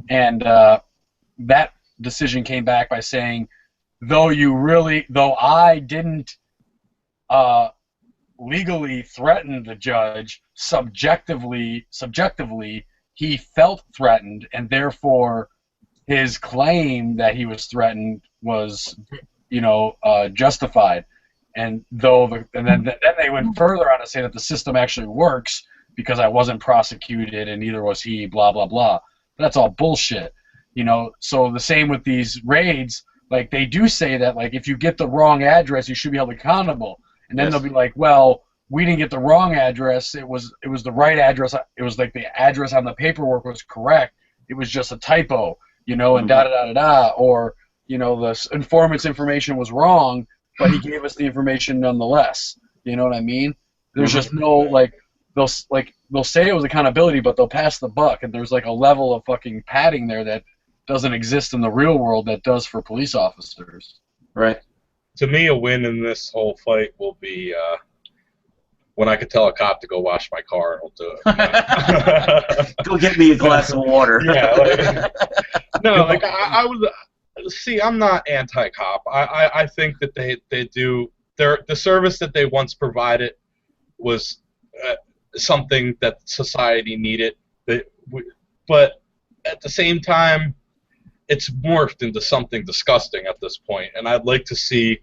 And that decision came back by saying, though I didn't legally threaten the judge, subjectively he felt threatened, and therefore his claim that he was threatened was, you know, justified. And then they went further on to say that the system actually works because I wasn't prosecuted and neither was he, blah, blah, blah. That's all bullshit. You know, so the same with these raids, like, they do say that, like, if you get the wrong address, you should be held accountable. And then they'll be like, well, we didn't get the wrong address. It was the right address. It was like the address on the paperwork was correct. It was just a typo, you know, and da-da-da-da-da. Or, you know, the informant's information was wrong, but he gave us the information nonetheless. You know what I mean? There's just no, like, they'll say it was accountability, but they'll pass the buck, and there's like a level of fucking padding there that doesn't exist in the real world that does for police officers. Right. To me, a win in this whole fight will be when I could tell a cop to go wash my car, and he'll do it. Go get me a glass of water. Yeah. No, like I would. See, I'm not anti-cop. I think that they do the service that they once provided was something that society needed. But at the same time, it's morphed into something disgusting at this point. And I'd like to see.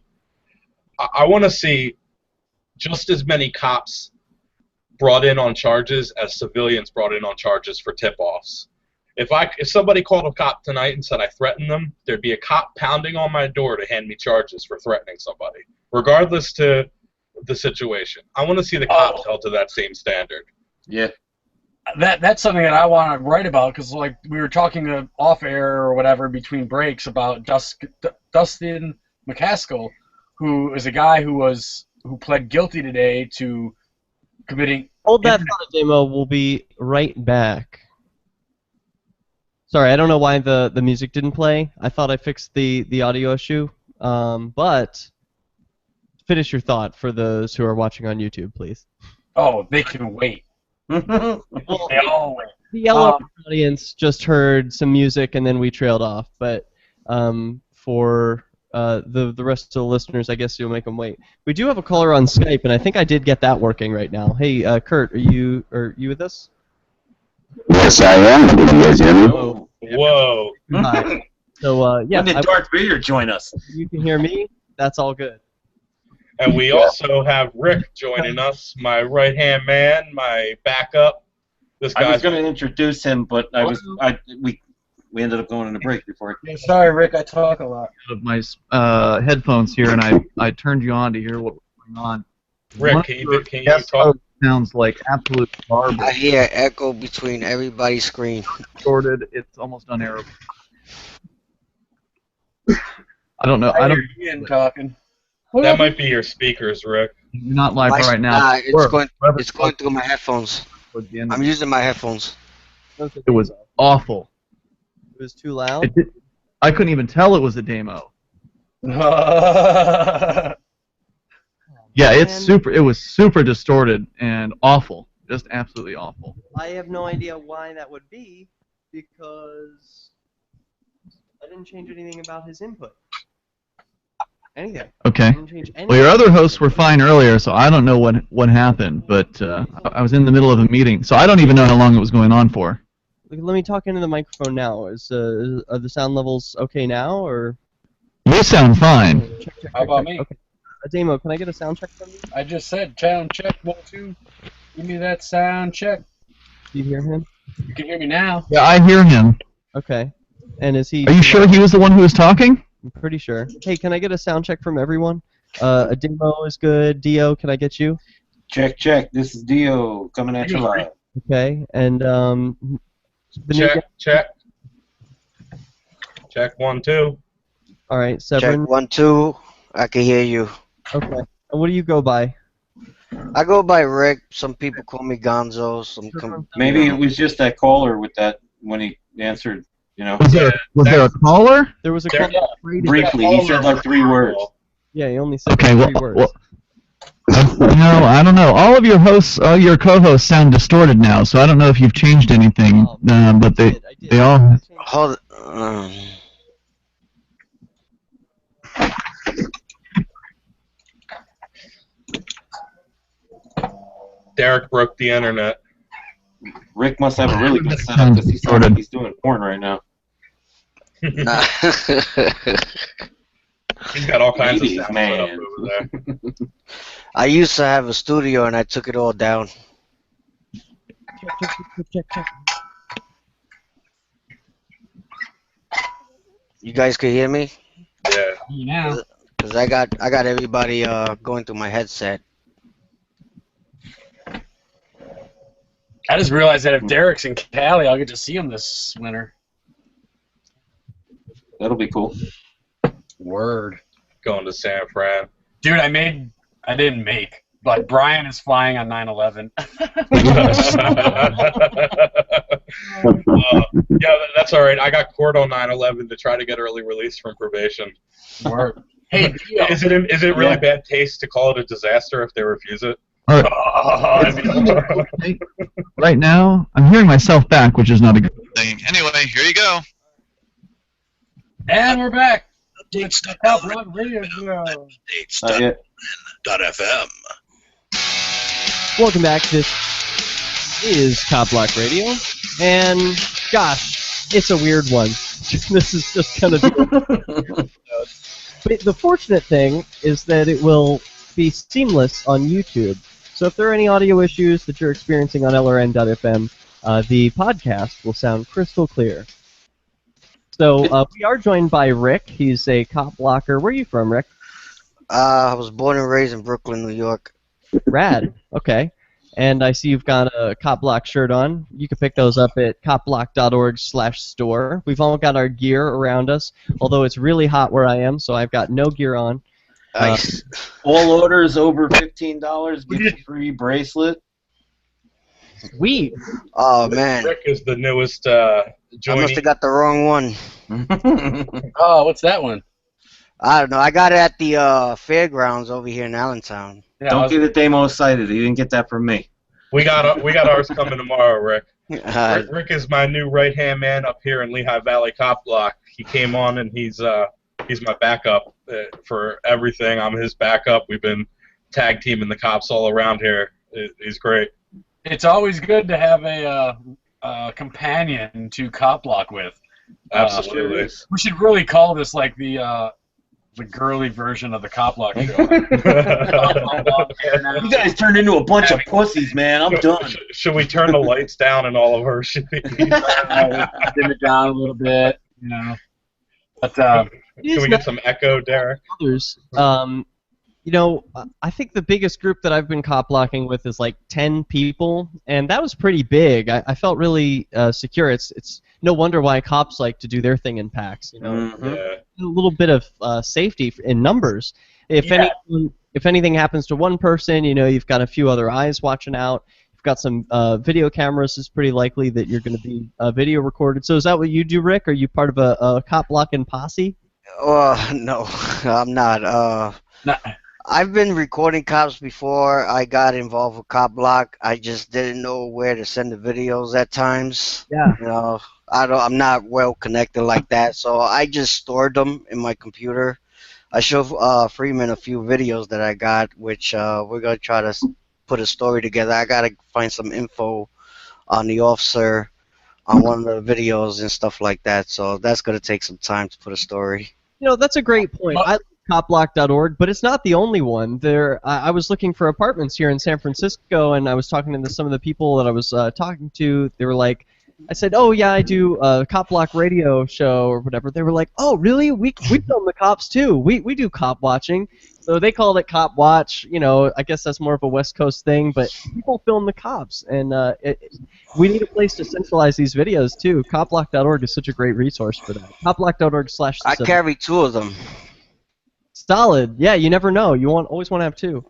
I want to see just as many cops brought in on charges as civilians brought in on charges for tip-offs. If somebody called a cop tonight and said I threatened them, there'd be a cop pounding on my door to hand me charges for threatening somebody, regardless to the situation. I want to see the cops held to that same standard. Yeah. That's something that I want to write about, because, like, we were talking off air or whatever between breaks about Dustin McCaskill, who is a guy who pled guilty today to committing. Hold that thought, Ademo. We'll be right back. Sorry, I don't know why the music didn't play. I thought I fixed the audio issue. But finish your thought for those who are watching on YouTube, please. Oh, they can wait. They all wait. The yellow audience just heard some music and then we trailed off. But for the rest of the listeners, I guess you'll make them wait. We do have a caller on Skype, and I think I did get that working right now. Hey, Kurt, are you with us? Yes, I am. Can you guys hear me? Whoa. Hi. So, yeah. When did Darth Vader join us? You can hear me? That's all good. And we also have Rick joining us, my right-hand man, my backup. I was going to introduce him, but we ended up going on a break before. Yeah, sorry, Rick, I talk a lot. Of my headphones here, and I turned you on to hear what was going on. Rick, can you talk? Sounds like absolute garbage. I hear echo between everybody's screen. Sorted. It's almost unbearable. I don't know. I hear Ian talking. That might be your speakers, Rick. You're not live right now. It's going through my headphones. I'm using my headphones. It was awful. It was too loud? I couldn't even tell it was a demo. Yeah, it was super distorted and awful. Just absolutely awful. I have no idea why that would be, because I didn't change anything about his input. Anything. Okay. I didn't change anything. Well, your other hosts were fine earlier, so I don't know what happened, but I was in the middle of a meeting, so I don't even know how long it was going on for. Let me talk into the microphone now. Are the sound levels okay now, or? You sound fine. Check, How about me? Okay. Ademo, can I get a sound check from you? I just said sound check, 1, 2. Give me that sound check. Do you hear him? You can hear me now. Yeah, I hear him. Okay. And is he? Are you sure he was the one who was talking? I'm pretty sure. Hey, can I get a sound check from everyone? Ademo is good. Dio, can I get you? Check, check. This is Dio coming at you live. Okay. And Check. Check 1, 2. All right, Severin. Check 1, 2. I can hear you. Okay. And what do you go by? I go by Rick. Some people call me Gonzo. Maybe it was just that caller with that when he answered. You know. Was there a caller? There was a caller. Briefly, he said like 3 words. Yeah, he only said Okay, 3 words. No, I don't know. All of your hosts, all your co-hosts sound distorted now, so I don't know if you've changed anything. But they all. Hold. Derrick broke the internet. Rick must have a really good setup because he sounds like he's doing porn right now. He's got all kinds of sound set up over there. I used to have a studio and I took it all down. Check. You guys can hear me? Yeah. Yeah. Cause I got everybody going through my headset. I just realized that if Derrick's in Cali, I'll get to see him this winter. That'll be cool. Word. Going to San Fran. Dude, I didn't make, but Brian is flying on 9/11. Yeah, that's all right. I got court on 9/11 to try to get early release from probation. Word. Hey, Dio. Is it really bad taste to call it a disaster if they refuse it? Right now, I'm hearing myself back, which is not a good thing. Anyway, here you go. And we're back. Updates.fm. Welcome back. This is CopBlock Radio, and gosh, it's a weird one. This is just kind of. But the fortunate thing is that it will be seamless on YouTube. So if there are any audio issues that you're experiencing on LRN.FM, the podcast will sound crystal clear. So we are joined by Rick. He's a cop blocker. Where are you from, Rick? I was born and raised in Brooklyn, New York. Rad. Okay. And I see you've got a Cop Block shirt on. You can pick those up at copblock.org/store. We've all got our gear around us, although it's really hot where I am, so I've got no gear on. All orders over $15 get a free bracelet. Sweet. Oh, man. Rick is the newest I joinee. must have got the wrong one. Oh, what's that one? I don't know. I got it at the fairgrounds over here in Allentown. Yeah, Don't get Ademo cited. He didn't get that from me. We got ours coming tomorrow, Rick. Rick is my new right-hand man up here in Lehigh Valley Cop Block. He came on and he's my backup for everything. I'm his backup. We've been tag teaming the cops all around here. He's great. It's always good to have a companion to Cop Block with. Absolutely. We should really call this like the girly version of the Cop Block show. You guys turned into a bunch of pussies, man. I'm done. Should we turn the lights down and all of her should be dim it down a little bit, you know? But can we get some echo, Derrick? Others. You know, I think the biggest group that I've been cop blocking with is like 10 people, and that was pretty big. I felt really secure. It's no wonder why cops like to do their thing in packs. You know, a little bit of safety in numbers. If anything happens to one person, you know, you've got a few other eyes watching out. You've got some video cameras, it's pretty likely that you're going to be video recorded. So is that what you do, Rick? Are you part of a cop blocking posse? No, I'm not. I've been recording cops before I got involved with CopBlock. I just didn't know where to send the videos at times. Yeah. You know, I'm not well connected like that, so I just stored them in my computer. I showed Freeman a few videos that I got, which we're gonna try to put a story together. I gotta find some info on the officer on one of the videos and stuff like that, so that's gonna take some time to put a story. You know, that's a great point. I like CopBlock.org, but it's not the only one. I was looking for apartments here in San Francisco, and I was talking to some of the people that I was talking to. They were like, I said, oh, yeah, I do a CopBlock Radio show or whatever. They were like, oh, really? We film the cops, too. We do cop watching. So they called it Cop Watch. You know, I guess that's more of a West Coast thing, but people film the cops, and we need a place to centralize these videos, too. CopBlock.org is such a great resource for that. CopBlock.org/. I carry 2 of them. Solid. Yeah, you never know. You always want to have 2.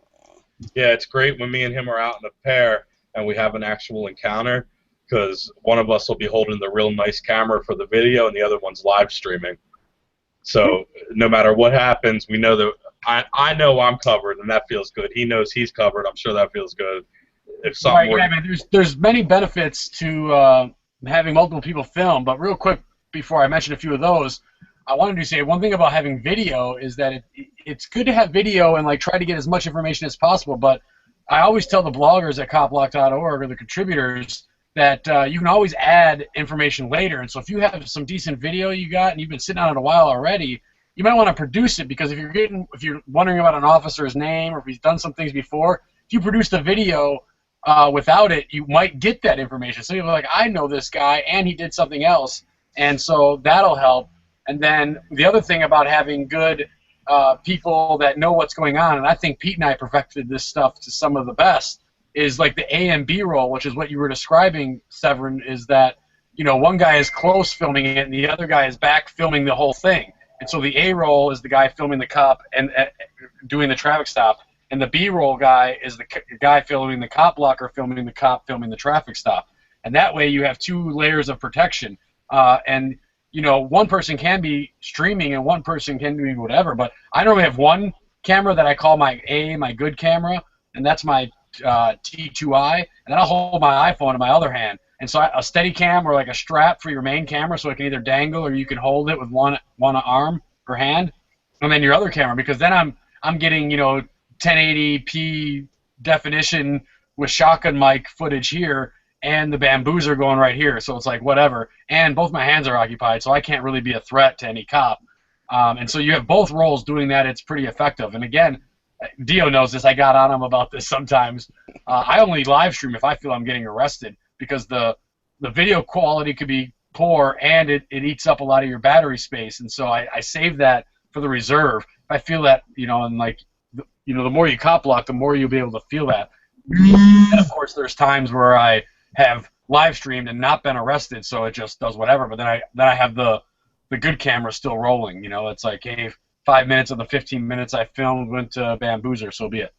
Yeah, it's great when me and him are out in a pair and we have an actual encounter, because one of us will be holding the real nice camera for the video and the other one's live streaming. So no matter what happens, we know that I know I'm covered, and that feels good. He knows he's covered. I'm sure that feels good. If something right, yeah, man. There's many benefits to having multiple people film, but real quick before I mention a few of those, I wanted to say one thing about having video is that it's good to have video and like try to get as much information as possible, but I always tell the bloggers at CopBlock.org or the contributors that you can always add information later. And so if you have some decent video you got and you've been sitting on it a while already, you might want to produce it, because if you're wondering about an officer's name or if he's done some things before, if you produce the video without it, you might get that information. So you're like, I know this guy and he did something else, and so that'll help. And then the other thing about having good people that know what's going on, and I think Pete and I perfected this stuff to some of the best, is like the A and B roll, which is what you were describing, Severin, is that, you know, one guy is close filming it and the other guy is back filming the whole thing. And so the A roll is the guy filming the cop and doing the traffic stop, and the B roll guy is the guy filming the cop blocker, filming the cop, filming the traffic stop. And that way you have 2 layers of protection. And you know, one person can be streaming and one person can be whatever, but I normally have one camera that I call my good camera, and that's my T2i, and then I'll hold my iPhone in my other hand. And so a steady cam or like a strap for your main camera, so it can either dangle or you can hold it with one arm or hand, and then your other camera, because then I'm getting, you know, 1080p definition with shotgun mic footage here, and the bamboos are going right here, so it's like whatever. And both my hands are occupied, so I can't really be a threat to any cop. And so you have both roles doing that. It's pretty effective. And again, Dio knows this. I got on him about this sometimes. I only live stream if I feel I'm getting arrested, because the video quality could be poor and it eats up a lot of your battery space. And so I save that for the reserve. If I feel that, you know, and like, you know, the more you cop block, the more you'll be able to feel that. And of course, there's times where I have live streamed and not been arrested, so it just does whatever. But then I have the good camera still rolling. You know, it's like, hey, 5 minutes of the 15 minutes I filmed went to Bamboozer, so be it.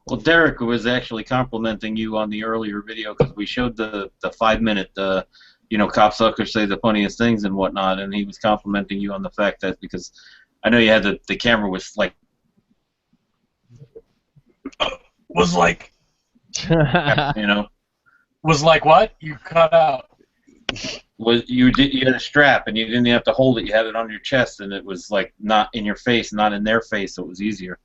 Well, Derrick was actually complimenting you on the earlier video, because we showed the 5-minute, you know, CopSuckers say the funniest things and whatnot, and he was complimenting you on the fact that, because I know you had the camera was like you know. Was like what? You cut out. You had a strap and you didn't have to hold it. You had it on your chest, and it was like not in your face, not in their face, so it was easier.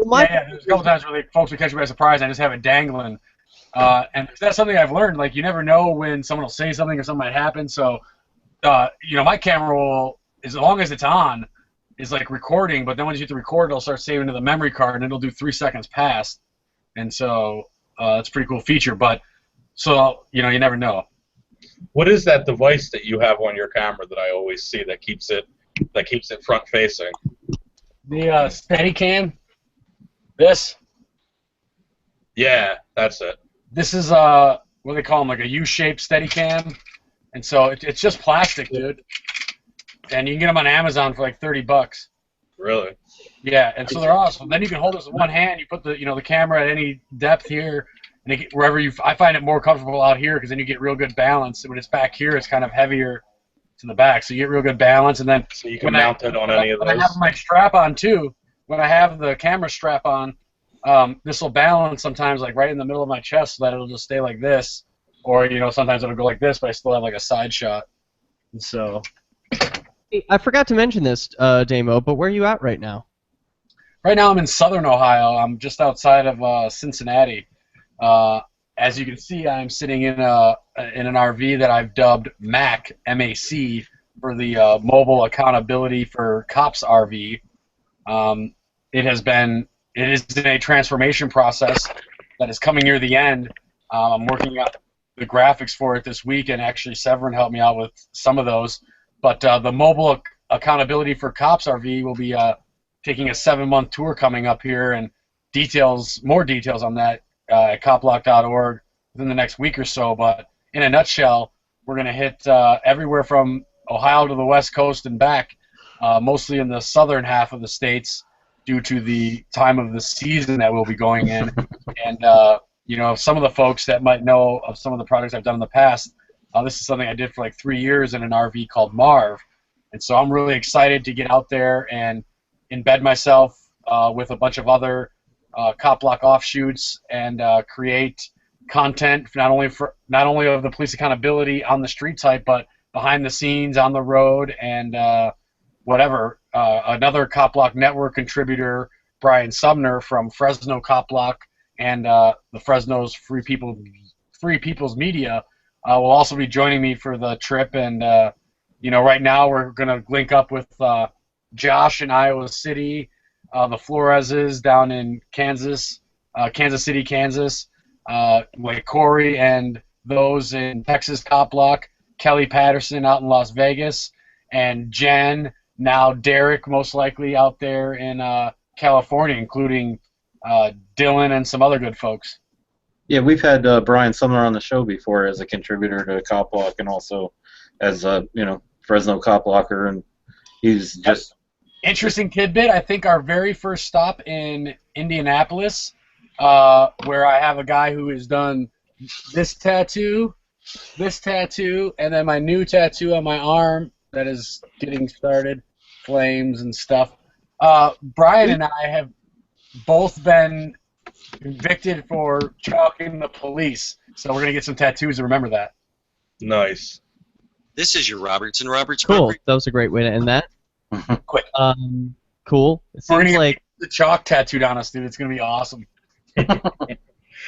Yeah, there's a couple times where folks would catch me by surprise. I just have it dangling, and that's something I've learned. Like, you never know when someone will say something or something might happen. So, you know, my camera will, as long as it's on, is like recording. But then when you hit the record, it'll start saving to the memory card, and it'll do 3 seconds past. And so it's a pretty cool feature. But so, you know, you never know. What is that device that you have on your camera that I always see that keeps it front facing? The Steadicam. This. Yeah, that's it. This is what do they call them, like a U-shaped Steadicam, and so it's just plastic, dude. And you can get them on Amazon for like $30. Really? Yeah, and so they're awesome. Then you can hold this with one hand. You put the the camera at any depth here, And I find it more comfortable out here because then you get real good balance. When it's back here, it's kind of heavier to the back, so you get real good balance. And then so you can mount it on any of those. When I have my strap on too, when I have the camera strap on, this will balance sometimes like right in the middle of my chest, so that it'll just stay like this, or sometimes it'll go like this, but I still have like a side shot. And so. I forgot to mention this, Damo, but where are you at right now? Right now I'm in southern Ohio. I'm just outside of Cincinnati. As you can see, I'm sitting in an RV that I've dubbed MAC, M-A-C, for the Mobile Accountability for Cops RV. It is in a transformation process that is coming near the end. I'm working on the graphics for it this week, and actually Severin helped me out with some of those. But the Mobile Accountability for Cops RV will be taking a 7-month tour coming up here, and more details on that at CopBlock.org within the next week or so. But in a nutshell, we're going to hit everywhere from Ohio to the West Coast and back, mostly in the southern half of the states due to the time of the season that we'll be going in. And, some of the folks that might know of some of the projects I've done in the past, this is something I did for like 3 years in an RV called Marv. And so I'm really excited to get out there and embed myself with a bunch of other CopBlock offshoots and create content not only of the police accountability on the street type, but behind the scenes on the road and whatever. Another CopBlock network contributor, Brian Sumner from Fresno CopBlock and the Fresno's Free People's Media will also be joining me for the trip. And right now we're gonna link up with Josh in Iowa City. The Floreses down in Kansas City, Kansas, like Corey and those in Texas CopBlock, Kelly Patterson out in Las Vegas, and Jen, now Derrick most likely out there in California, including Dylan and some other good folks. Yeah, we've had Brian Sumner on the show before as a contributor to CopBlock and also as a Fresno CopBlocker, and he's just interesting tidbit. I think our very first stop in Indianapolis, where I have a guy who has done this tattoo, and then my new tattoo on my arm that is getting started, flames and stuff. Brian and I have both been convicted for chalking the police, so we're gonna get some tattoos to remember that. Nice. This is your Roberts and Roberts. Cool. That was a great way to end that. Quick. Cool. It We're seems gonna like get the chalk tattooed on us, dude. It's gonna be awesome.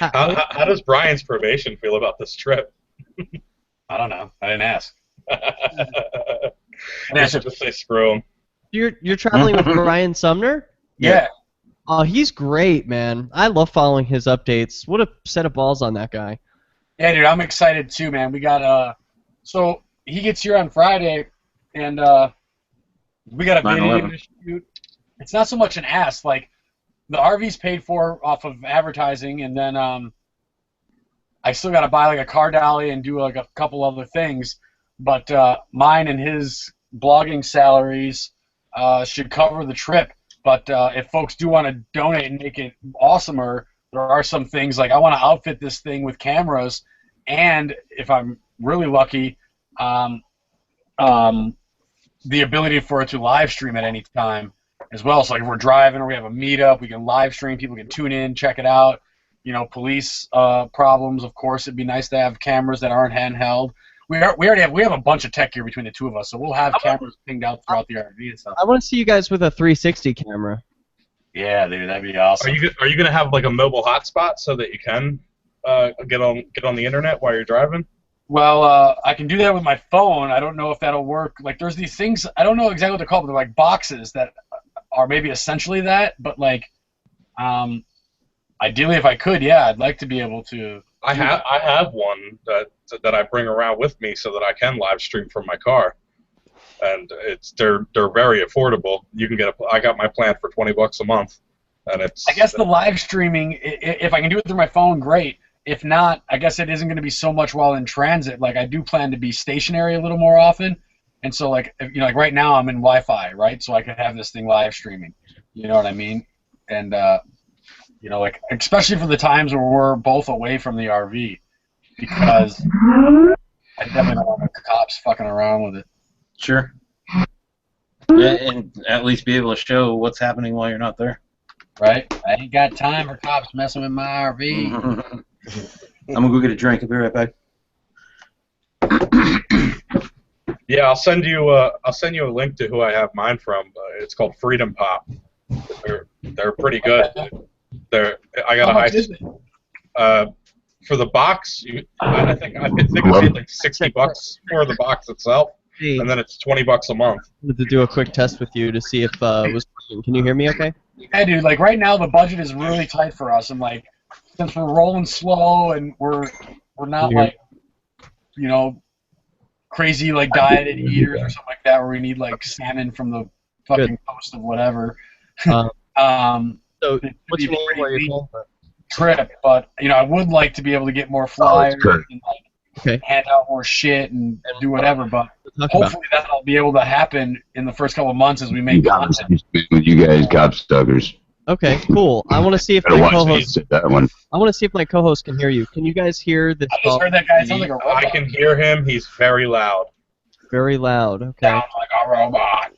How does Brian's probation feel about this trip? I don't know. I didn't ask. I should just say screw him. You're traveling with Brian Sumner? Yeah. Oh, he's great, man. I love following his updates. What a set of balls on that guy. Yeah, dude, I'm excited too, man. We got so he gets here on Friday, and we got a video to shoot. It's not so much an ask, like the RV's paid for off of advertising, and then I still got to buy like a car dolly and do like a couple other things, but mine and his blogging salaries should cover the trip. But if folks do want to donate and make it awesomer, there are some things like I want to outfit this thing with cameras, and if I'm really lucky, the ability for it to live stream at any time as well. So like if we're driving or we have a meetup, we can live stream. People can tune in, check it out. Police problems. Of course, it'd be nice to have cameras that aren't handheld. We have a bunch of tech gear between the two of us, so we'll have cameras pinged out throughout the RV and stuff. I want to see you guys with a 360 camera. Yeah, dude, that'd be awesome. Are you gonna have like a mobile hotspot so that you can get on the internet while you're driving? Well, I can do that with my phone. I don't know if that'll work. Like, there's these things. I don't know exactly what they're called, but they're like boxes that are maybe essentially that. But like, ideally, if I could, yeah, I'd like to be able to. I have one that I bring around with me so that I can live stream from my car, and they're very affordable. You can get I got my plan for $20 a month, and it's. I guess the live streaming, if I can do it through my phone, great. If not, I guess it isn't going to be so much while in transit. Like I do plan to be stationary a little more often, and so like like right now I'm in Wi-Fi, right? So I could have this thing live streaming. You know what I mean? And You know, like especially for the times where we're both away from the RV, because I definitely don't want the cops fucking around with it. Sure. Yeah, and at least be able to show what's happening while you're not there. Right? I ain't got time for cops messing with my RV. I'm gonna go get a drink. I'll be right back. Yeah, I'll send you a link to who I have mine from. It's called Freedom Pop. They're pretty good. I got How a much high. is it? For the box, I think I paid like $60 for the box itself, and then it's $20 a month. I wanted to do a quick test with you to see if it was working. Can you hear me okay? Hey, dude, like right now the budget is really tight for us, and like since we're rolling slow and we're not like, you know, crazy like dieted eaters or something like that where we need like salmon from the fucking coast of whatever. So what's your name? Where you're from? Trip, but you know, I would like to be able to get more flyers and like hand out more shit and do whatever. But hopefully that'll be able to happen in the first couple of months as we make content. With you guys, CopSuckers. Okay, cool. I want to see if Better my watch co-host. that one. I want to see if my co-host can hear you. Can you guys hear this? I just heard that guy. It sounds like a robot. I can hear him. He's very loud. Very loud. Okay. Sounds like a robot.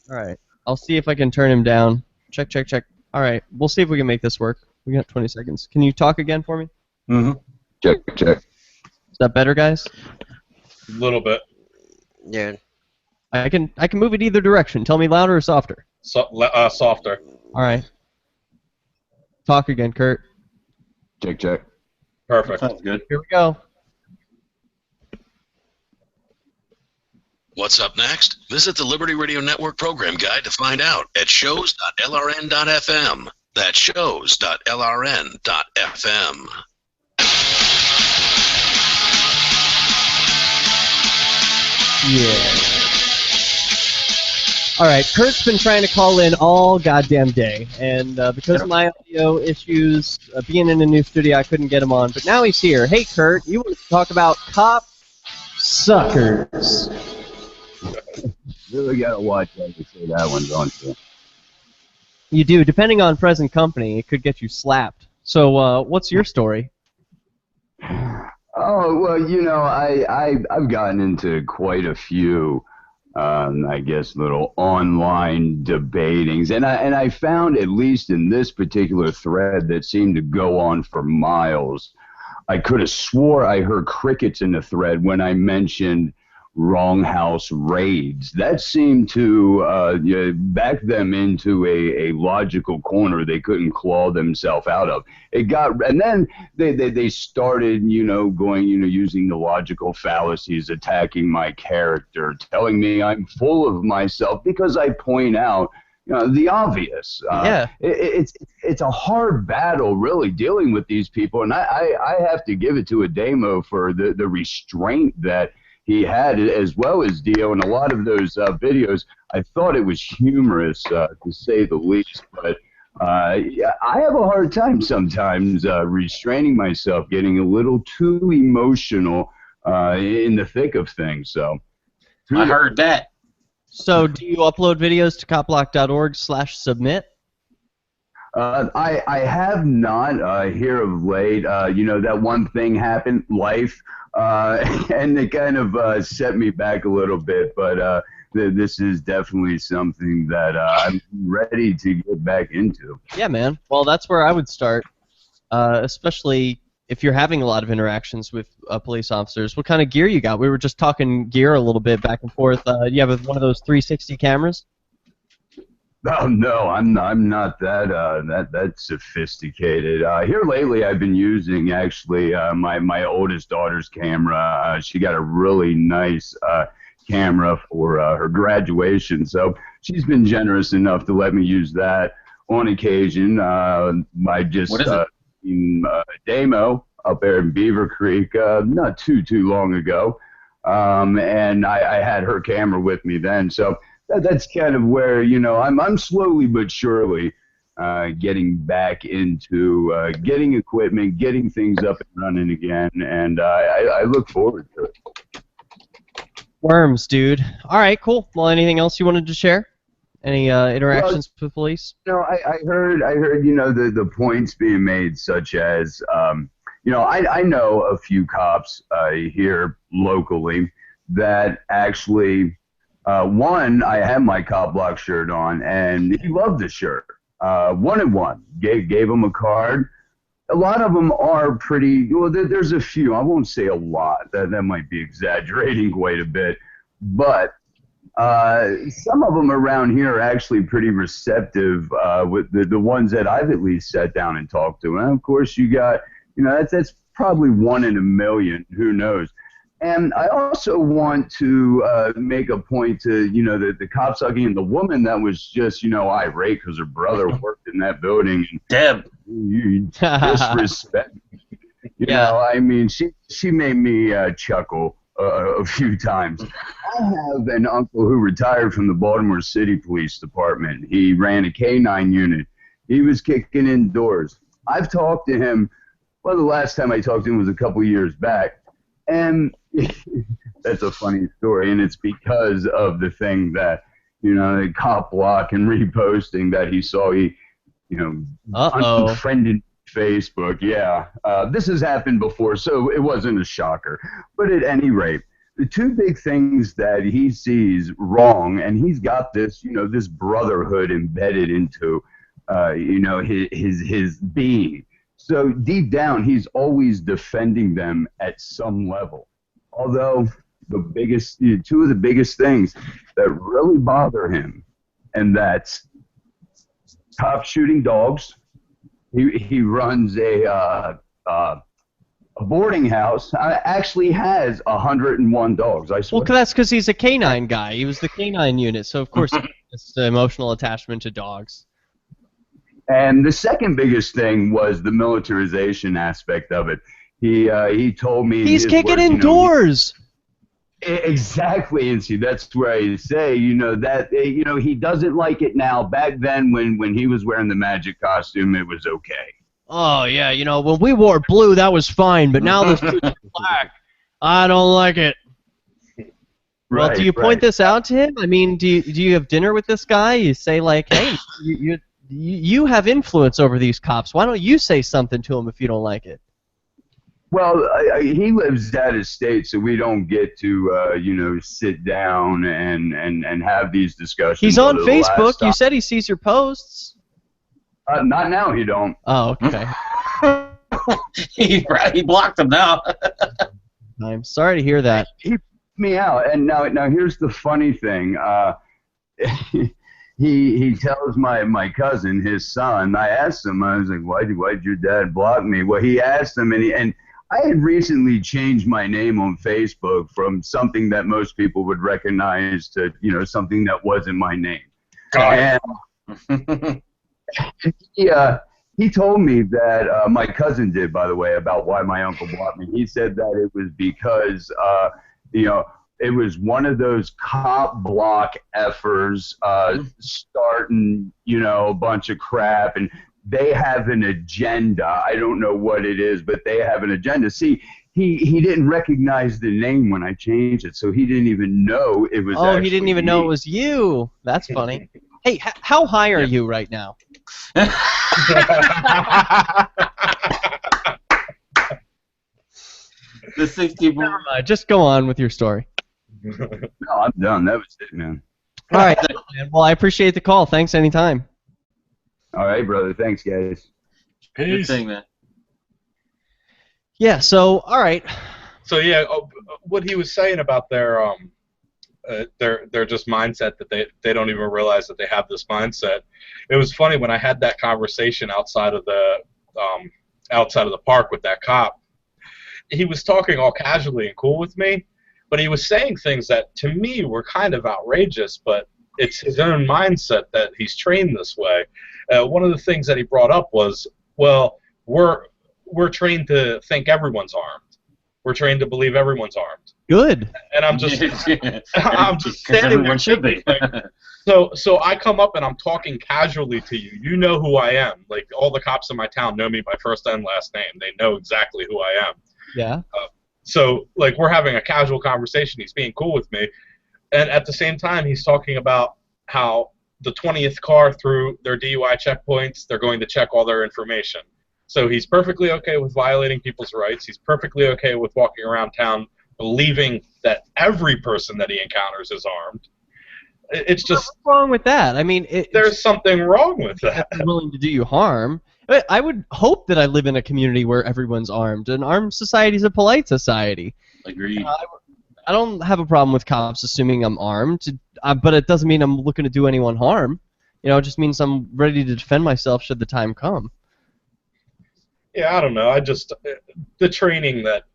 All right. I'll see if I can turn him down. Check, check, check. All right. We'll see if we can make this work. We got 20 seconds. Can you talk again for me? Mm-hmm. Check, check. Is that better, guys? A little bit. Yeah. I can move it either direction. Tell me louder or softer. Softer. All right. Talk again, Kurt. Check, check. Perfect. Sounds good. Here we go. What's up next? Visit the Liberty Radio Network program guide to find out at shows.lrn.fm. That's shows.lrn.fm. Yeah. All right, Kurt's been trying to call in all goddamn day, and because of my audio issues, being in a new studio, I couldn't get him on. But now he's here. Hey, Kurt, you want to talk about CopSuckers? Really gotta watch out to say that one, don't you? You do. Depending on present company, it could get you slapped. So, what's your story? Oh, well, you know, I've gotten into quite a few, I guess, little online debatings, and I found, at least in this particular thread that seemed to go on for miles, I could have swore I heard crickets in the thread when I mentioned wrong house raids. That seemed to back them into a logical corner they couldn't claw themselves out of. It got, and then they started, using the logical fallacies, attacking my character, telling me I'm full of myself because I point out the obvious. Yeah. It's a hard battle, really, dealing with these people, and I have to give it to Ademo for the restraint that he had, as well as Dio, in a lot of those videos. I thought it was humorous, to say the least, but yeah, I have a hard time sometimes restraining myself, getting a little too emotional in the thick of things. So I heard that. So, do you upload videos to copblock.org/submit? I have not here of late. That one thing happened, life, and it kind of set me back a little bit. But this is definitely something that I'm ready to get back into. Yeah, man. Well, that's where I would start, especially if you're having a lot of interactions with police officers. What kind of gear you got? We were just talking gear a little bit back and forth. You have one of those 360 cameras? Oh no, I'm not that sophisticated. Here lately, I've been using actually my oldest daughter's camera. She got a really nice camera for her graduation, so she's been generous enough to let me use that on occasion. I just Ademo up there in Beaver Creek not too long ago, and I had her camera with me then, so. That's kind of where, I'm slowly but surely getting back into getting equipment, getting things up and running again, and I look forward to it. Worms, dude. All right, cool. Well, anything else you wanted to share? Any interactions with police? No, I heard, the points being made, such as, I know a few cops here locally that actually, one, I have my CopBlock shirt on, and he loved the shirt. Wanted one, gave him a card. A lot of them are pretty, well, there's a few, I won't say a lot, that might be exaggerating quite a bit, but some of them around here are actually pretty receptive with the ones that I've at least sat down and talked to. And of course you got, that's probably 1 in a million, who knows. And I also want to make a point to, the cop sucking and the woman that was just, irate because her brother worked in that building. Deb. You disrespect. You know, I mean, she made me chuckle a few times. I have an uncle who retired from the Baltimore City Police Department. He ran a K9 unit. He was kicking in doors. I've talked to him. Well, the last time I talked to him was a couple years back. And that's a funny story, and it's because of the thing that, the CopBlock and reposting that he saw. He, unfriended Facebook. Yeah, this has happened before, so it wasn't a shocker. But at any rate, the two big things that he sees wrong, and he's got this, this brotherhood embedded into, his being. So deep down, he's always defending them at some level. Although two of the biggest things that really bother him, and that's cops shooting dogs. He runs a boarding house. Actually has 101 dogs. I swear. Well, that's because he's a canine guy. He was the canine unit, so of course it's the emotional attachment to dogs. And the second biggest thing was the militarization aspect of it. He told me he's kicking indoors. Exactly, and see, that's where I say, that he doesn't like it now. Back then, when he was wearing the magic costume, it was okay. Oh yeah, when we wore blue, that was fine, but now this is black. I don't like it. Well, do you point this out to him? I mean, do you have dinner with this guy? You say like, hey, you have influence over these cops. Why don't you say something to him if you don't like it? Well, he lives out of state, so we don't get to, sit down and have these discussions. He's on Facebook. You said he sees your posts. Not now, he don't. Oh, okay. he blocked him now. I'm sorry to hear that. He put me out, and now here's the funny thing. He tells my cousin, his son. I asked him. I was like, "Why'd your dad block me?" Well, he asked him, and I had recently changed my name on Facebook from something that most people would recognize to, something that wasn't my name. And he told me that, my cousin did, by the way, about why my uncle blocked me. He said that it was because, it was one of those CopBlock effers starting, a bunch of crap, and they have an agenda. I don't know what it is, but they have an agenda. See, he didn't recognize the name when I changed it, so he didn't even know it was. Oh, he didn't even know it was you. That's funny. Hey, how high are you right now? The 60. Just go on with your story. No, I'm done. That was it, man. All right. Well, I appreciate the call. Thanks anytime. All right, brother. Thanks, guys. Good thing, man. Yeah. So, all right. So yeah, what he was saying about their just mindset, that they don't even realize that they have this mindset. It was funny when I had that conversation outside of the park with that cop. He was talking all casually and cool with me, but he was saying things that to me were kind of outrageous. But it's his own mindset that he's trained this way. One of the things that he brought up was, well, we're trained to think everyone's armed. We're trained to believe everyone's armed. Good. And I'm just standing there should be. So I come up and I'm talking casually to you. You know who I am. Like, all the cops in my town know me by first and last name. They know exactly who I am. Yeah. So, like, we're having a casual conversation. He's being cool with me. And at the same time, he's talking about how the 20th car through their DUI checkpoints, they're going to check all their information. So he's perfectly okay with violating people's rights. He's perfectly okay with walking around town believing that every person that he encounters is armed. It's just... What's wrong with that? I mean... there's something wrong with that. Willing to do you harm. I would hope that I live in a community where everyone's armed. An armed society is a polite society. Agreed. I don't have a problem with cops assuming I'm armed, but it doesn't mean I'm looking to do anyone harm. You know, it just means I'm ready to defend myself should the time come. Yeah, I don't know. The training that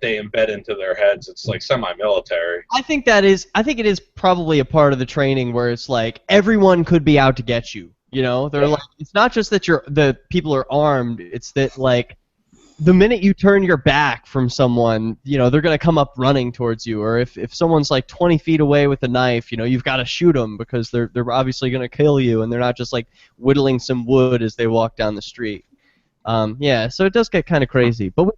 they embed into their heads, it's like semi-military. I think it is probably a part of the training where it's like everyone could be out to get you. You know, they're like, it's not just that the people are armed, it's that like the minute you turn your back from someone, you know, they're going to come up running towards you. Or if someone's like 20 feet away with a knife, you know, you've got to shoot them because they're obviously going to kill you, and they're not just like whittling some wood as they walk down the street. Yeah, so it does get kind of crazy. But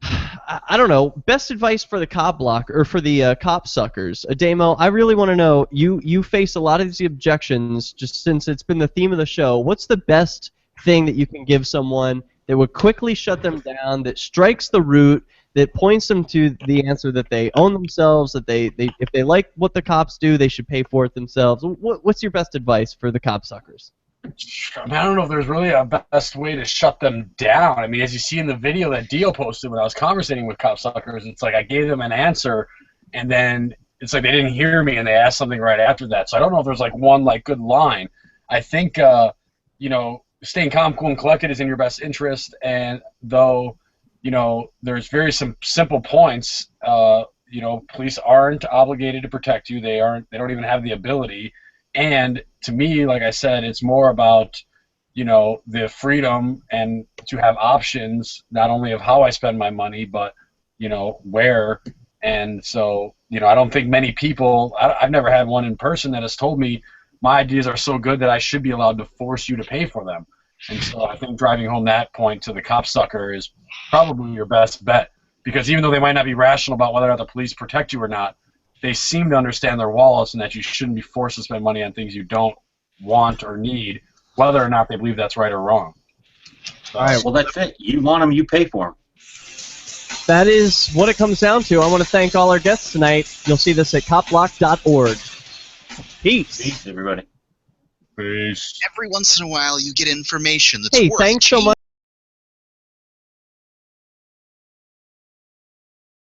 I don't know. Best advice for the CopBlock or for the CopSuckers. Ademo, I really want to know. You face a lot of these objections just since it's been the theme of the show. What's the best thing that you can give someone that would quickly shut them down, that strikes the root, that points them to the answer that they own themselves, that they if they like what the cops do, they should pay for it themselves? What's your best advice for the CopSuckers? I mean, I don't know if there's really a best way to shut them down. I mean, as you see in the video that Dio posted when I was conversating with CopSuckers, it's like I gave them an answer, and then it's like they didn't hear me and they asked something right after that. So I don't know if there's like one like good line. I think you know, staying calm, cool, and collected is in your best interest, and though you know there's very simple points. You know, police aren't obligated to protect you. They don't even have the ability. And to me, like I said, it's more about, you know, the freedom and to have options, not only of how I spend my money, but, you know, where. And so, you know, I don't think many people, I've never had one in person that has told me my ideas are so good that I should be allowed to force you to pay for them. And so I think driving home that point to the CopSucker is probably your best bet. Because even though they might not be rational about whether or not the police protect you or not, they seem to understand their wallets and that you shouldn't be forced to spend money on things you don't want or need, whether or not they believe that's right or wrong. All right, well, that's it. You want them, you pay for them. That is what it comes down to. I want to thank all our guests tonight. You'll see this at copblock.org. Peace. Peace, everybody. Peace. Every once in a while, you get information that's worth thanks so much.